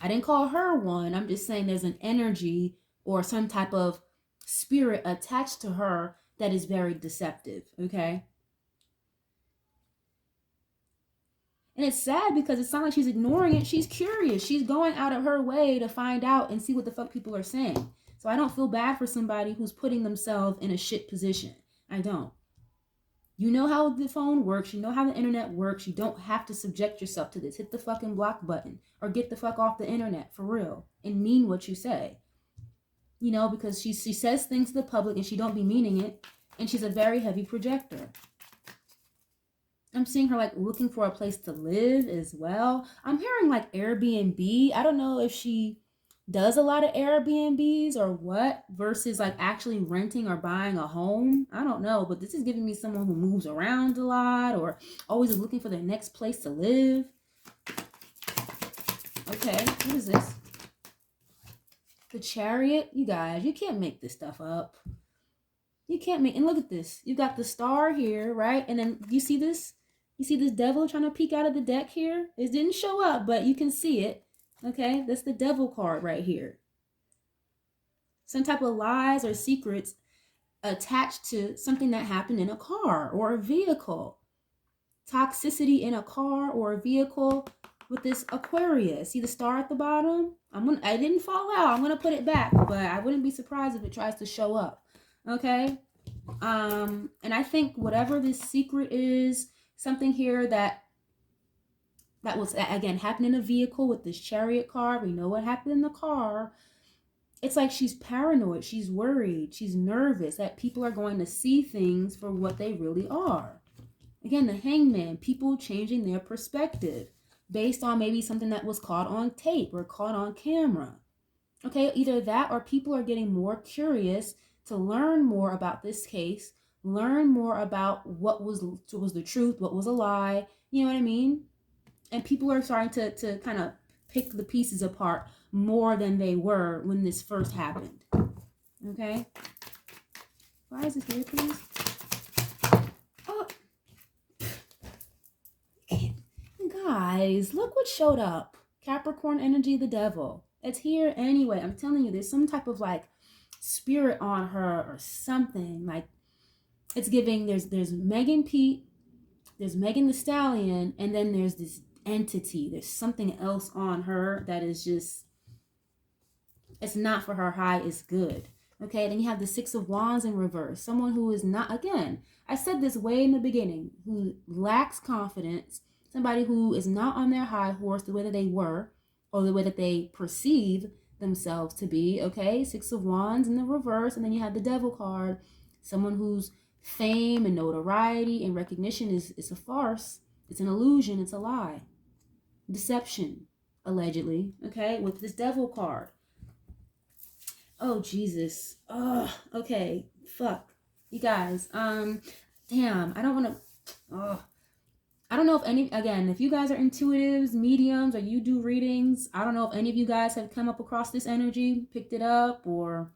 I didn't call her one. I'm just saying there's an energy or some type of spirit attached to her that is very deceptive. Okay. And it's sad because it's not like she's ignoring it. She's curious. She's going out of her way to find out and see what the fuck people are saying. So I don't feel bad for somebody who's putting themselves in a shit position. I don't. You know how the phone works. You know how the internet works. You don't have to subject yourself to this. Hit the fucking block button or get the fuck off the internet for real and mean what you say. You know, because she says things to the public and she don't be meaning it. And she's a very heavy projector. I'm seeing her like looking for a place to live as well. I'm hearing like Airbnb. I don't know if she does a lot of Airbnbs or what versus like actually renting or buying a home. I don't know, but this is giving me someone who moves around a lot or always is looking for their next place to live. Okay, what is this? The Chariot. You guys, you can't make this stuff up. You can't make, and look at this. You got the star here, right? And then you see this? You see this devil trying to peek out of the deck here? It didn't show up, but you can see it. Okay, that's the devil card right here. Some type of lies or secrets attached to something that happened in a car or a vehicle. Toxicity in a car or a vehicle with this Aquarius. See the star at the bottom? I didn't fall out. I'm gonna put it back, but I wouldn't be surprised if it tries to show up. Okay? And I think whatever this secret is, something here that was, again, happened in a vehicle with this Chariot card. We know what happened in the car. It's like she's paranoid. She's worried. She's nervous that people are going to see things for what they really are. Again, the Hangman, people changing their perspective based on maybe something that was caught on tape or caught on camera. Okay, either that or people are getting more curious to learn more about this case, learn more about what was the truth, what was a lie, you know what I mean? And people are starting to kind of pick the pieces apart more than they were when this first happened. Okay? Why is this here, please? Oh. Guys, look what showed up. Capricorn energy, the devil. It's here anyway. I'm telling you, there's some type of like spirit on her or something. Like it's giving, there's Megan Pete, there's Megan the Stallion, and then there's this entity. There's something else on her that is just, it's not for her high, it's good. Okay, then you have the Six of Wands in reverse. Someone who is not, again, I said this way in the beginning, who lacks confidence, somebody who is not on their high horse the way that they were, or the way that they perceive themselves to be. Okay, Six of Wands in the reverse, and then you have the Devil card, someone whose fame and notoriety and recognition is a farce. It's an illusion, it's a lie. Deception, allegedly, okay, with this Devil card. Oh, Jesus. Oh, okay. Fuck. You guys, damn, I don't want to, I don't know if any, again, if you guys are intuitives, mediums, or you do readings, I don't know if any of you guys have come up across this energy, picked it up, or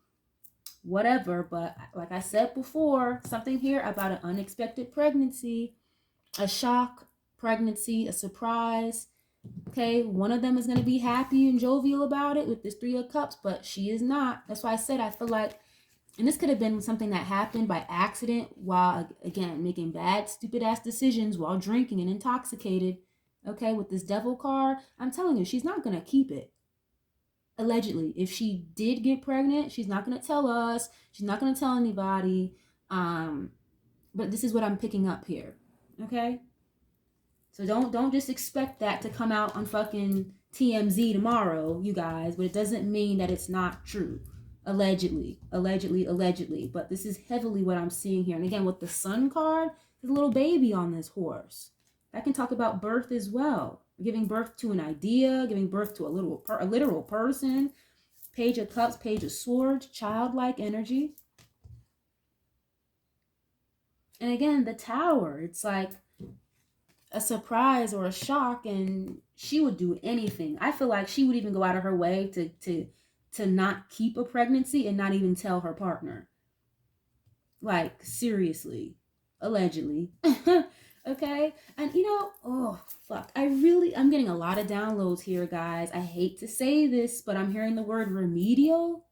whatever, but like I said before, something here about an unexpected pregnancy, a shock pregnancy, a surprise. Okay, one of them is going to be happy and jovial about it with this Three of Cups, but she is not. That's why I said I feel like, and this could have been something that happened by accident while, again, making bad, stupid-ass decisions while drinking and intoxicated. Okay, with this Devil card, I'm telling you, she's not going to keep it. Allegedly, if she did get pregnant, she's not going to tell us. She's not going to tell anybody. But this is what I'm picking up here. Okay? So don't just expect that to come out on fucking TMZ tomorrow, you guys. But it doesn't mean that it's not true. Allegedly. But this is heavily what I'm seeing here. And again, with the Sun card, there's a little baby on this horse. That can talk about birth as well. Giving birth to an idea, giving birth to a literal person. Page of Cups, Page of Swords, childlike energy. And again, the Tower. It's like a surprise or a shock, and she would do anything. I feel like she would even go out of her way to not keep a pregnancy and not even tell her partner. Like, seriously. Allegedly. Okay? And you know, oh, fuck. I'm getting a lot of downloads here, guys. I hate to say this, but I'm hearing the word remedial.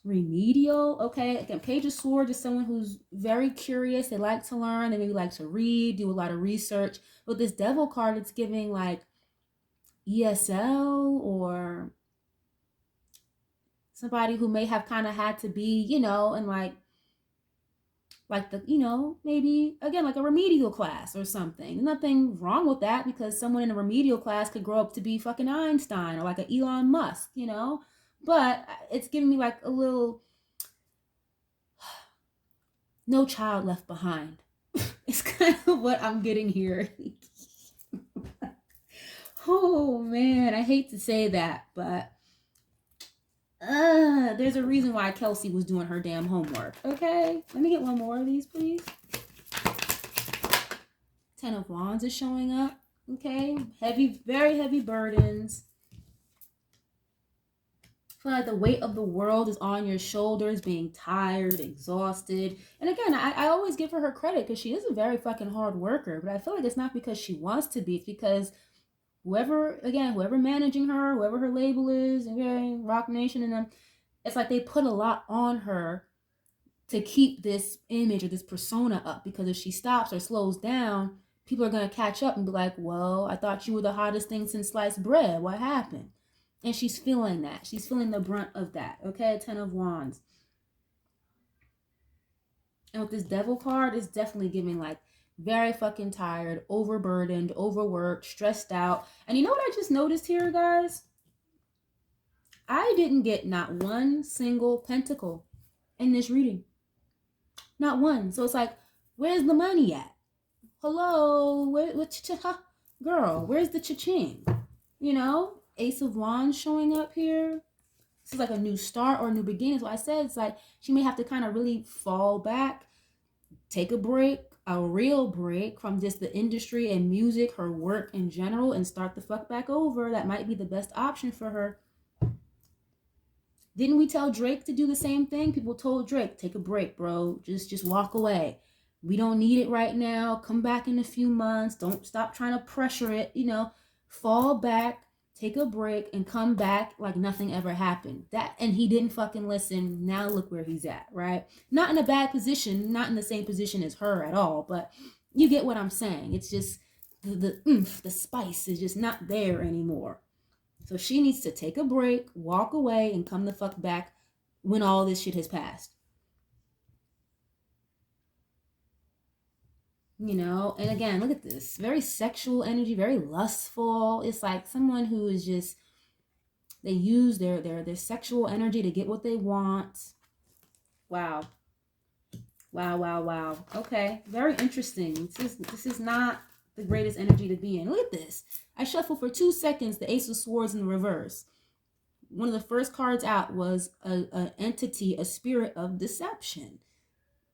Remedial, okay? Again, Page of Swords is someone who's very curious. They like to learn. They maybe like to read, do a lot of research. With this Devil card, it's giving like ESL or somebody who may have kind of had to be, you know, and like the, you know, maybe again like a remedial class or something. Nothing wrong with that, because someone in a remedial class could grow up to be fucking Einstein or like an Elon Musk, you know. But it's giving me like a little no child left behind. It's kind of what I'm getting here. Oh man, I hate to say that, but there's a reason why Kelsey was doing her damn homework. Okay, let me get one more of these, please. Ten of Wands is showing up. Okay, heavy, very heavy burdens. I feel like the weight of the world is on your shoulders, being tired, exhausted. And again, I always give her credit because she is a very fucking hard worker. But I feel like it's not because she wants to be. It's because whoever managing her, whoever her label is, okay, Rock Nation and them, it's like they put a lot on her to keep this image or this persona up. Because if she stops or slows down, people are going to catch up and be like, well, I thought you were the hottest thing since sliced bread. What happened? And she's feeling that. She's feeling the brunt of that. Okay, Ten of Wands. And with this Devil card, it's definitely giving like very fucking tired, overburdened, overworked, stressed out. And you know what I just noticed here, guys? I didn't get not one single pentacle in this reading. Not one. So it's like, where's the money at? Hello? Girl, where's the cha-ching? You know? Ace of Wands showing up here. This is like a new start or a new beginning. So I said it's like she may have to kind of really fall back, take a break, a real break from just the industry and music, her work in general, and start the fuck back over. That might be the best option for her. Didn't we tell Drake to do the same thing? People told Drake, take a break, bro. Just walk away. We don't need it right now. Come back in a few months. Don't stop trying to pressure it. You know, fall back. Take a break and come back like nothing ever happened. And he didn't fucking listen. Now look where he's at, right? Not in a bad position, not in the same position as her at all, but You get what I'm saying? It's just the oomph, the spice is just not there anymore. So she needs to take a break, walk away, and come the fuck back when all this shit has passed. You know, and again, look at this. Very sexual energy, very lustful. It's like someone who is just, they use their sexual energy to get what they want. Wow. Wow, wow, wow. Okay, very interesting. This is not the greatest energy to be in. Look at this. I shuffled for 2 seconds the Ace of Swords in the reverse. One of the first cards out was a entity, a spirit of deception.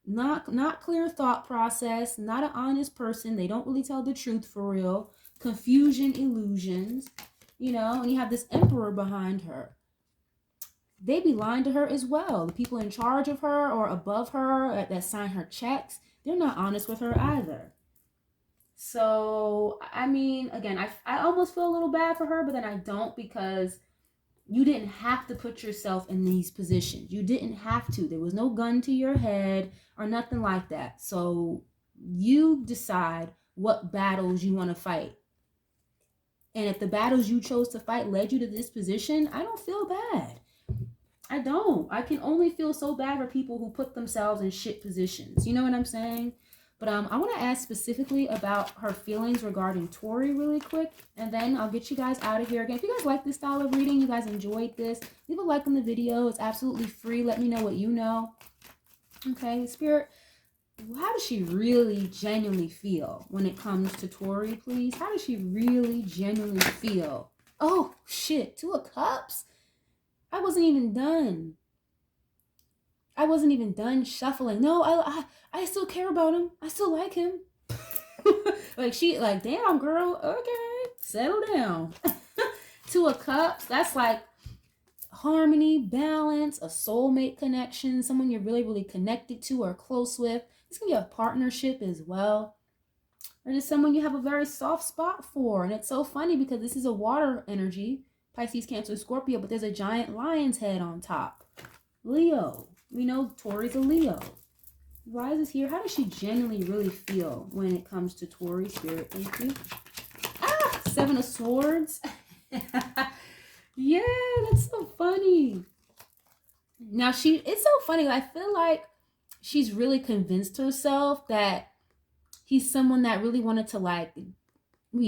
Not clear thought process, not an honest person. They don't really tell the truth for real. Confusion, illusions, you know, and you have this Emperor behind her. They be lying to her as well. The people in charge of her or above her that sign her checks, they're not honest with her either. So, I mean, again, I almost feel a little bad for her, but then I don't, because you didn't have to put yourself in these positions. You didn't have to. There was no gun to your head or nothing like that. So you decide what battles you want to fight. And if the battles you chose to fight led you to this position, I don't feel bad. I don't. I can only feel so bad for people who put themselves in shit positions. You know what I'm saying? But I want to ask specifically about her feelings regarding Tory really quick, and then I'll get you guys out of here. Again, if you guys like this style of reading, you guys enjoyed this, leave a like on the video. It's absolutely free. Let me know what you know. Okay, Spirit, how does she really genuinely feel when it comes to Tory, please? How does she really genuinely feel? Oh, shit, 2 of Cups? I wasn't even done. I wasn't even done shuffling. No, I still care about him. I still like him. Like, damn, girl, okay, settle down. 2 of Cups, that's like harmony, balance, a soulmate connection, someone you're really, really connected to or close with. This can be a partnership as well. Or just someone you have a very soft spot for. And it's so funny because this is a water energy, Pisces, Cancer, Scorpio, but there's a giant lion's head on top. Leo. We know Tory's a Leo. Why is this here? How does she genuinely really feel when it comes to Tory, Spirit? Thank you. 7 of Swords. Yeah, that's so funny. Now it's so funny. I feel like she's really convinced herself that he's someone that really wanted to like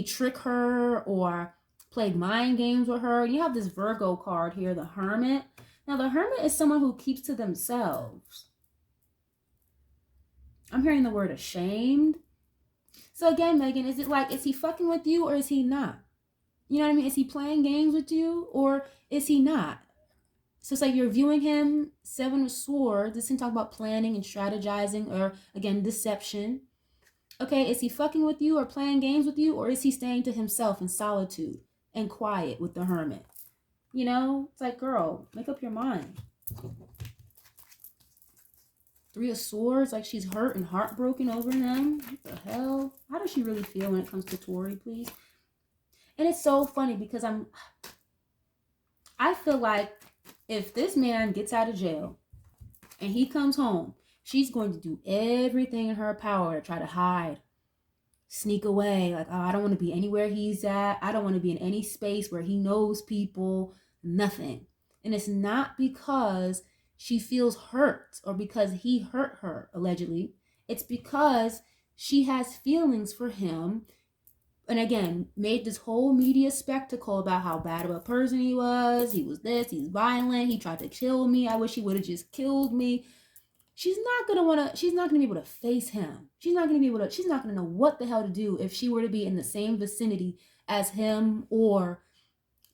trick her or play mind games with her. You have this Virgo card here, the Hermit. Now, the Hermit is someone who keeps to themselves. I'm hearing the word ashamed. So again, Megan, is it like, is he fucking with you or is he not? You know what I mean? Is he playing games with you or is he not? So it's like you're viewing him, 7 of Swords. This can talk about planning and strategizing or, again, deception. Okay, is he fucking with you or playing games with you, or is he staying to himself in solitude and quiet with the Hermit? You know, it's like, girl, make up your mind. 3 of Swords, like she's hurt and heartbroken over him. What the hell? How does she really feel when it comes to Tory, please? And it's so funny because I feel like if this man gets out of jail and he comes home, she's going to do everything in her power to try to hide, sneak away. Like, oh, I don't want to be anywhere he's at. I don't want to be in any space where he knows people, nothing. And it's not because she feels hurt or because he hurt her, allegedly. It's because she has feelings for him. And again, made this whole media spectacle about how bad of a person he was. He was this, he's violent, he tried to kill me. I wish he would have just killed me. She's not gonna be able to face him. She's not gonna know what the hell to do if she were to be in the same vicinity as him or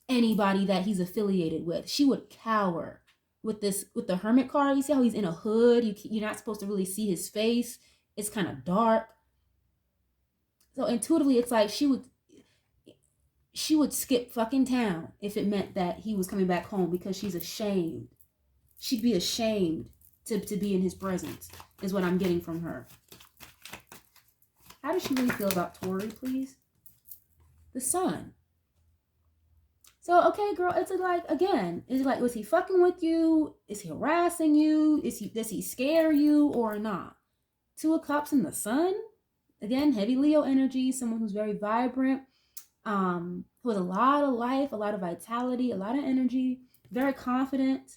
anybody that he's affiliated with. She would cower. With the Hermit card, you see how he's in a hood? You're not supposed to really see his face. It's kind of dark. So intuitively, it's like she would skip fucking town if it meant that he was coming back home because she's ashamed. She'd be ashamed to be in his presence, is what I'm getting from her. How does she really feel about Tory, please? The Sun. So, okay, girl, it's like, again, is it like, was he fucking with you? Is he harassing you? Does he scare you or not? 2 of Cups and the Sun? Again, heavy Leo energy, someone who's very vibrant, who has a lot of life, a lot of vitality, a lot of energy, very confident,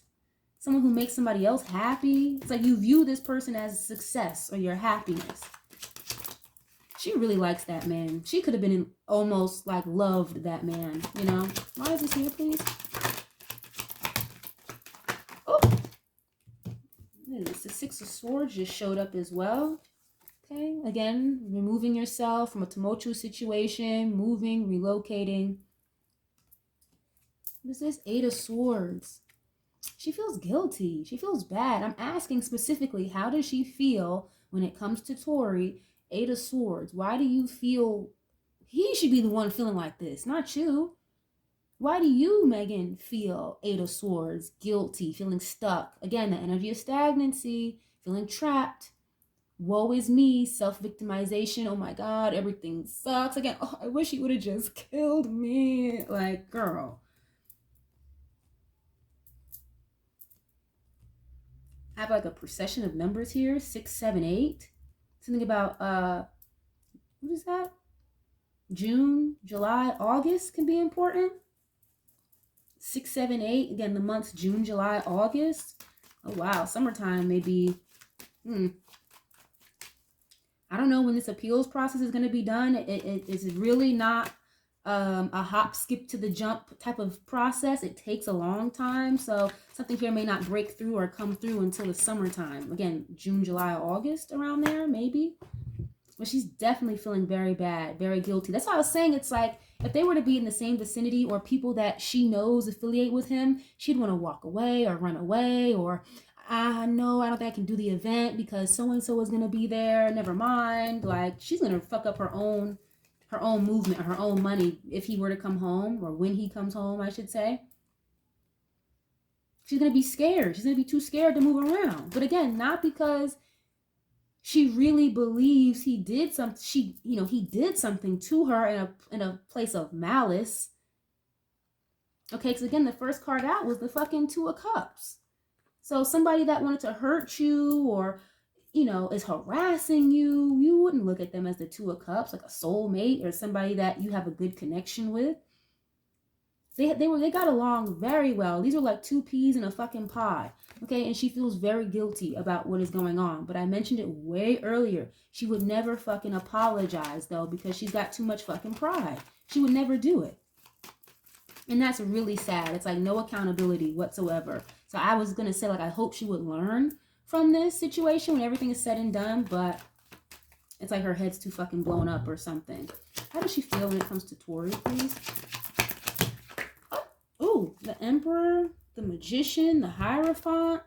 someone who makes somebody else happy. It's like you view this person as success or your happiness. She really likes that man. She could have been almost like loved that man, you know? Why is this here, please? Oh, the Six of Swords just showed up as well. Okay, again, removing yourself from a tumultuous situation, moving, relocating. What is this? Eight of Swords. She feels guilty. She feels bad. I'm asking specifically, how does she feel when it comes to Tory? Eight of Swords. Why do you feel he should be the one feeling like this, not you? Why do you, Megan, feel Eight of Swords, guilty, feeling stuck? Again, the energy of stagnancy, feeling trapped. Woe is me, self-victimization. Oh my God, everything sucks. Again, oh, I wish he would have just killed me. Like, girl. I have like a procession of numbers here. 6, 7, 8. Something about, what is that? June, July, August can be important. 6, 7, 8. Again, the months June, July, August. Oh, wow. Summertime may be, I don't know when this appeals process is going to be done. It's really not a hop, skip to the jump type of process. It takes a long time. So something here may not break through or come through until the summertime. Again, June, July, August, around there, maybe. But she's definitely feeling very bad, very guilty. That's why I was saying it's like if they were to be in the same vicinity or people that she knows affiliate with him, she'd want to walk away or run away or, no, I don't think I can do the event because so-and-so is going to be there. Never mind. Like, she's going to fuck up her own movement, her own money if he were to come home, or when he comes home, I should say. She's going to be scared. She's going to be too scared to move around. But again, not because she really believes he did something. He did something to her in a place of malice. Okay, because again, the first card out was the fucking Two of Cups. So somebody that wanted to hurt you or, is harassing you, you wouldn't look at them as the Two of Cups, like a soulmate or somebody that you have a good connection with. They got along very well. These are like two peas in a fucking pod. Okay, and she feels very guilty about what is going on. But I mentioned it way earlier. She would never fucking apologize, though, because she's got too much fucking pride. She would never do it. And that's really sad. It's like no accountability whatsoever. So I was going to say, like, I hope she would learn from this situation when everything is said and done. But it's like her head's too fucking blown up or something. How does she feel when it comes to Tory, please? Oh, the Emperor, the Magician, the Hierophant.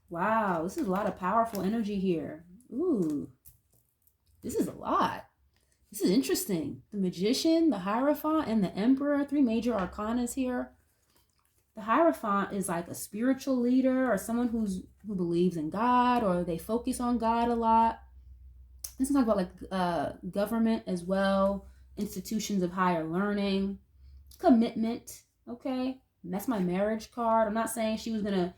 Wow, this is a lot of powerful energy here. Ooh, this is a lot. This is interesting. The Magician, the Hierophant, and the Emperor, 3 major arcanas here. The Hierophant is like a spiritual leader or someone who believes in God or they focus on God a lot. This is talk about like government as well, institutions of higher learning, commitment. Okay, and that's my marriage card. I'm not saying she was gonna,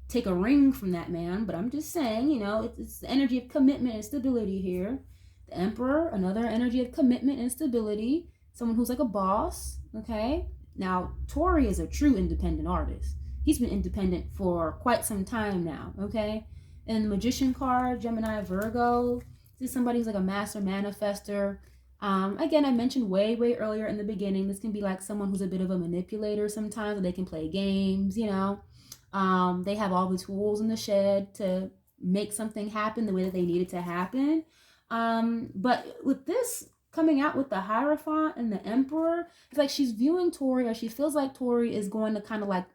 take a ring from that man, but I'm just saying, it's the energy of commitment and stability here. The Emperor, another energy of commitment and stability. Someone who's like a boss. Okay. Now, Tory is a true independent artist. He's been independent for quite some time now. Okay. And the Magician card, Gemini, Virgo. This is somebody who's like a master manifester. Again, I mentioned way earlier in the beginning, this can be like someone who's a bit of a manipulator sometimes, or they can play games, they have all the tools in the shed to make something happen the way that they need it to happen. But with this coming out with the Hierophant and the Emperor, it's like she's viewing Tory, or she feels like Tory is going to kind of like,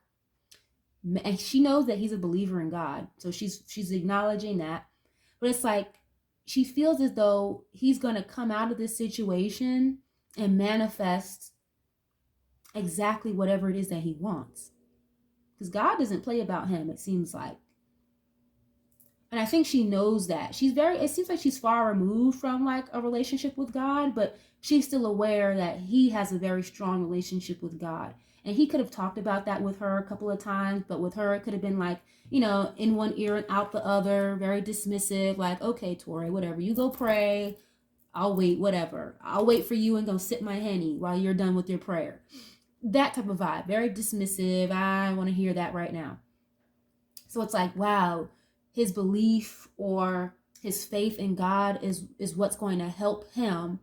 and she knows that he's a believer in God. So she's acknowledging that. But it's like, she feels as though he's going to come out of this situation and manifest exactly whatever it is that he wants. Because God doesn't play about him, it seems like. And I think she knows that. It seems like she's far removed from like a relationship with God, but she's still aware that he has a very strong relationship with God. And he could have talked about that with her a couple of times, but with her, it could have been like, you know, in one ear and out the other, very dismissive, like, okay, Tory, whatever, you go pray, I'll wait, whatever. I'll wait for you and go sip my Henny while you're done with your prayer. That type of vibe, very dismissive. I want to hear that right now. So it's like, wow, his belief or his faith in God is what's going to help him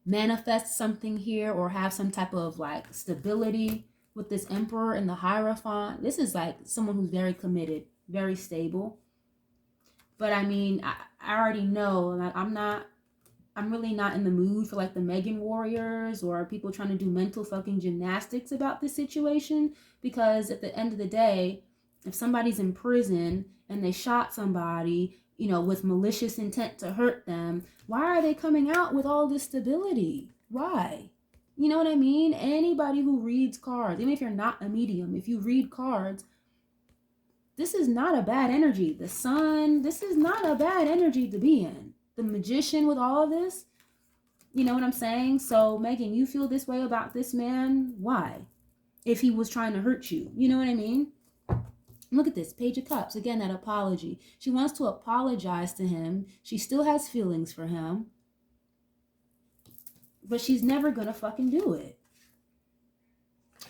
manifest something here or have some type of like stability with this Emperor and the Hierophant. This is like someone who's very committed, very stable. But I mean, I already know, like, I'm really not in the mood for like the Megan warriors or people trying to do mental fucking gymnastics about this situation, because at the end of the day, if somebody's in prison and they shot somebody, you know, with malicious intent to hurt them, why are they coming out with all this stability? Why? You know what I mean? Anybody who reads cards, even if you're not a medium, if you read cards, this is not a bad energy. The Sun, this is not a bad energy to be in. The Magician with all of this, you know what I'm saying? So, Megan, you feel this way about this man? Why? If he was trying to hurt you, you know what I mean? Look at this, Page of Cups. Again, that apology. She wants to apologize to him. She still has feelings for him. But she's never going to fucking do it.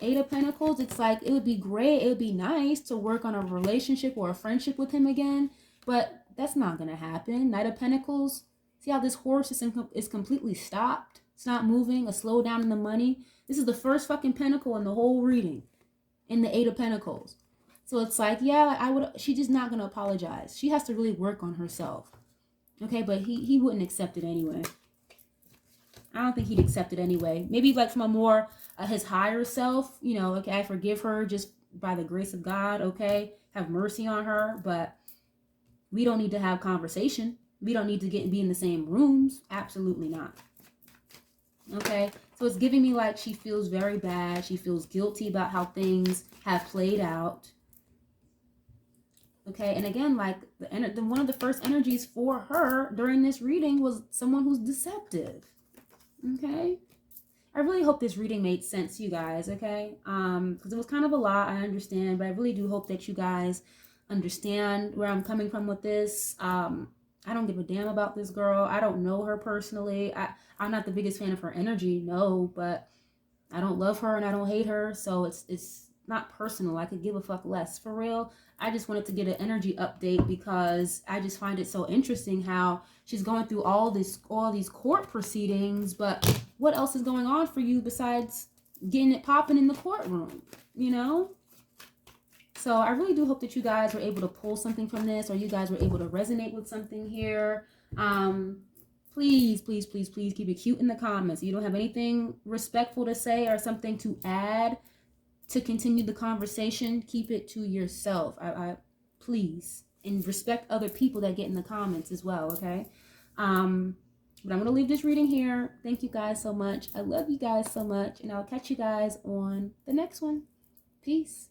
Eight of Pentacles, it's like, it would be great, it would be nice to work on a relationship or a friendship with him again. But that's not going to happen. Knight of Pentacles, see how this horse is completely stopped? It's not moving, a slowdown in the money. This is the first fucking pentacle in the whole reading. In the Eight of Pentacles. So it's like, yeah, she's just not going to apologize. She has to really work on herself. Okay, but he wouldn't accept it anyway. I don't think he'd accept it anyway. Maybe like from a more, his higher self, you know, okay, I forgive her just by the grace of God, okay? Have mercy on her, but we don't need to have conversation. We don't need to be in the same rooms. Absolutely not. Okay, so it's giving me like she feels very bad. She feels guilty about how things have played out. Okay, and again, like one of the first energies for her during this reading was someone who's deceptive. Okay, I really hope this reading made sense to you guys. Okay, because it was kind of a lot, I understand, but I really do hope that you guys understand where I'm coming from with this. I don't give a damn about this girl. I don't know her personally. I'm not the biggest fan of her energy, no, but I don't love her and I don't hate her, so it's not personal. I could give a fuck less, for real. I just wanted to get an energy update because I just find it so interesting how she's going through all these court proceedings, but what else is going on for you besides getting it popping in the courtroom, you know? So I really do hope that you guys were able to pull something from this, or you guys were able to resonate with something here. Please, please, please, please keep it cute in the comments. If you don't have anything respectful to say or something to add to continue the conversation, keep it to yourself. I please, and respect other people that get in the comments as well, okay? But I'm going to leave this reading here. Thank you guys so much. I love you guys so much, and I'll catch you guys on the next one. Peace.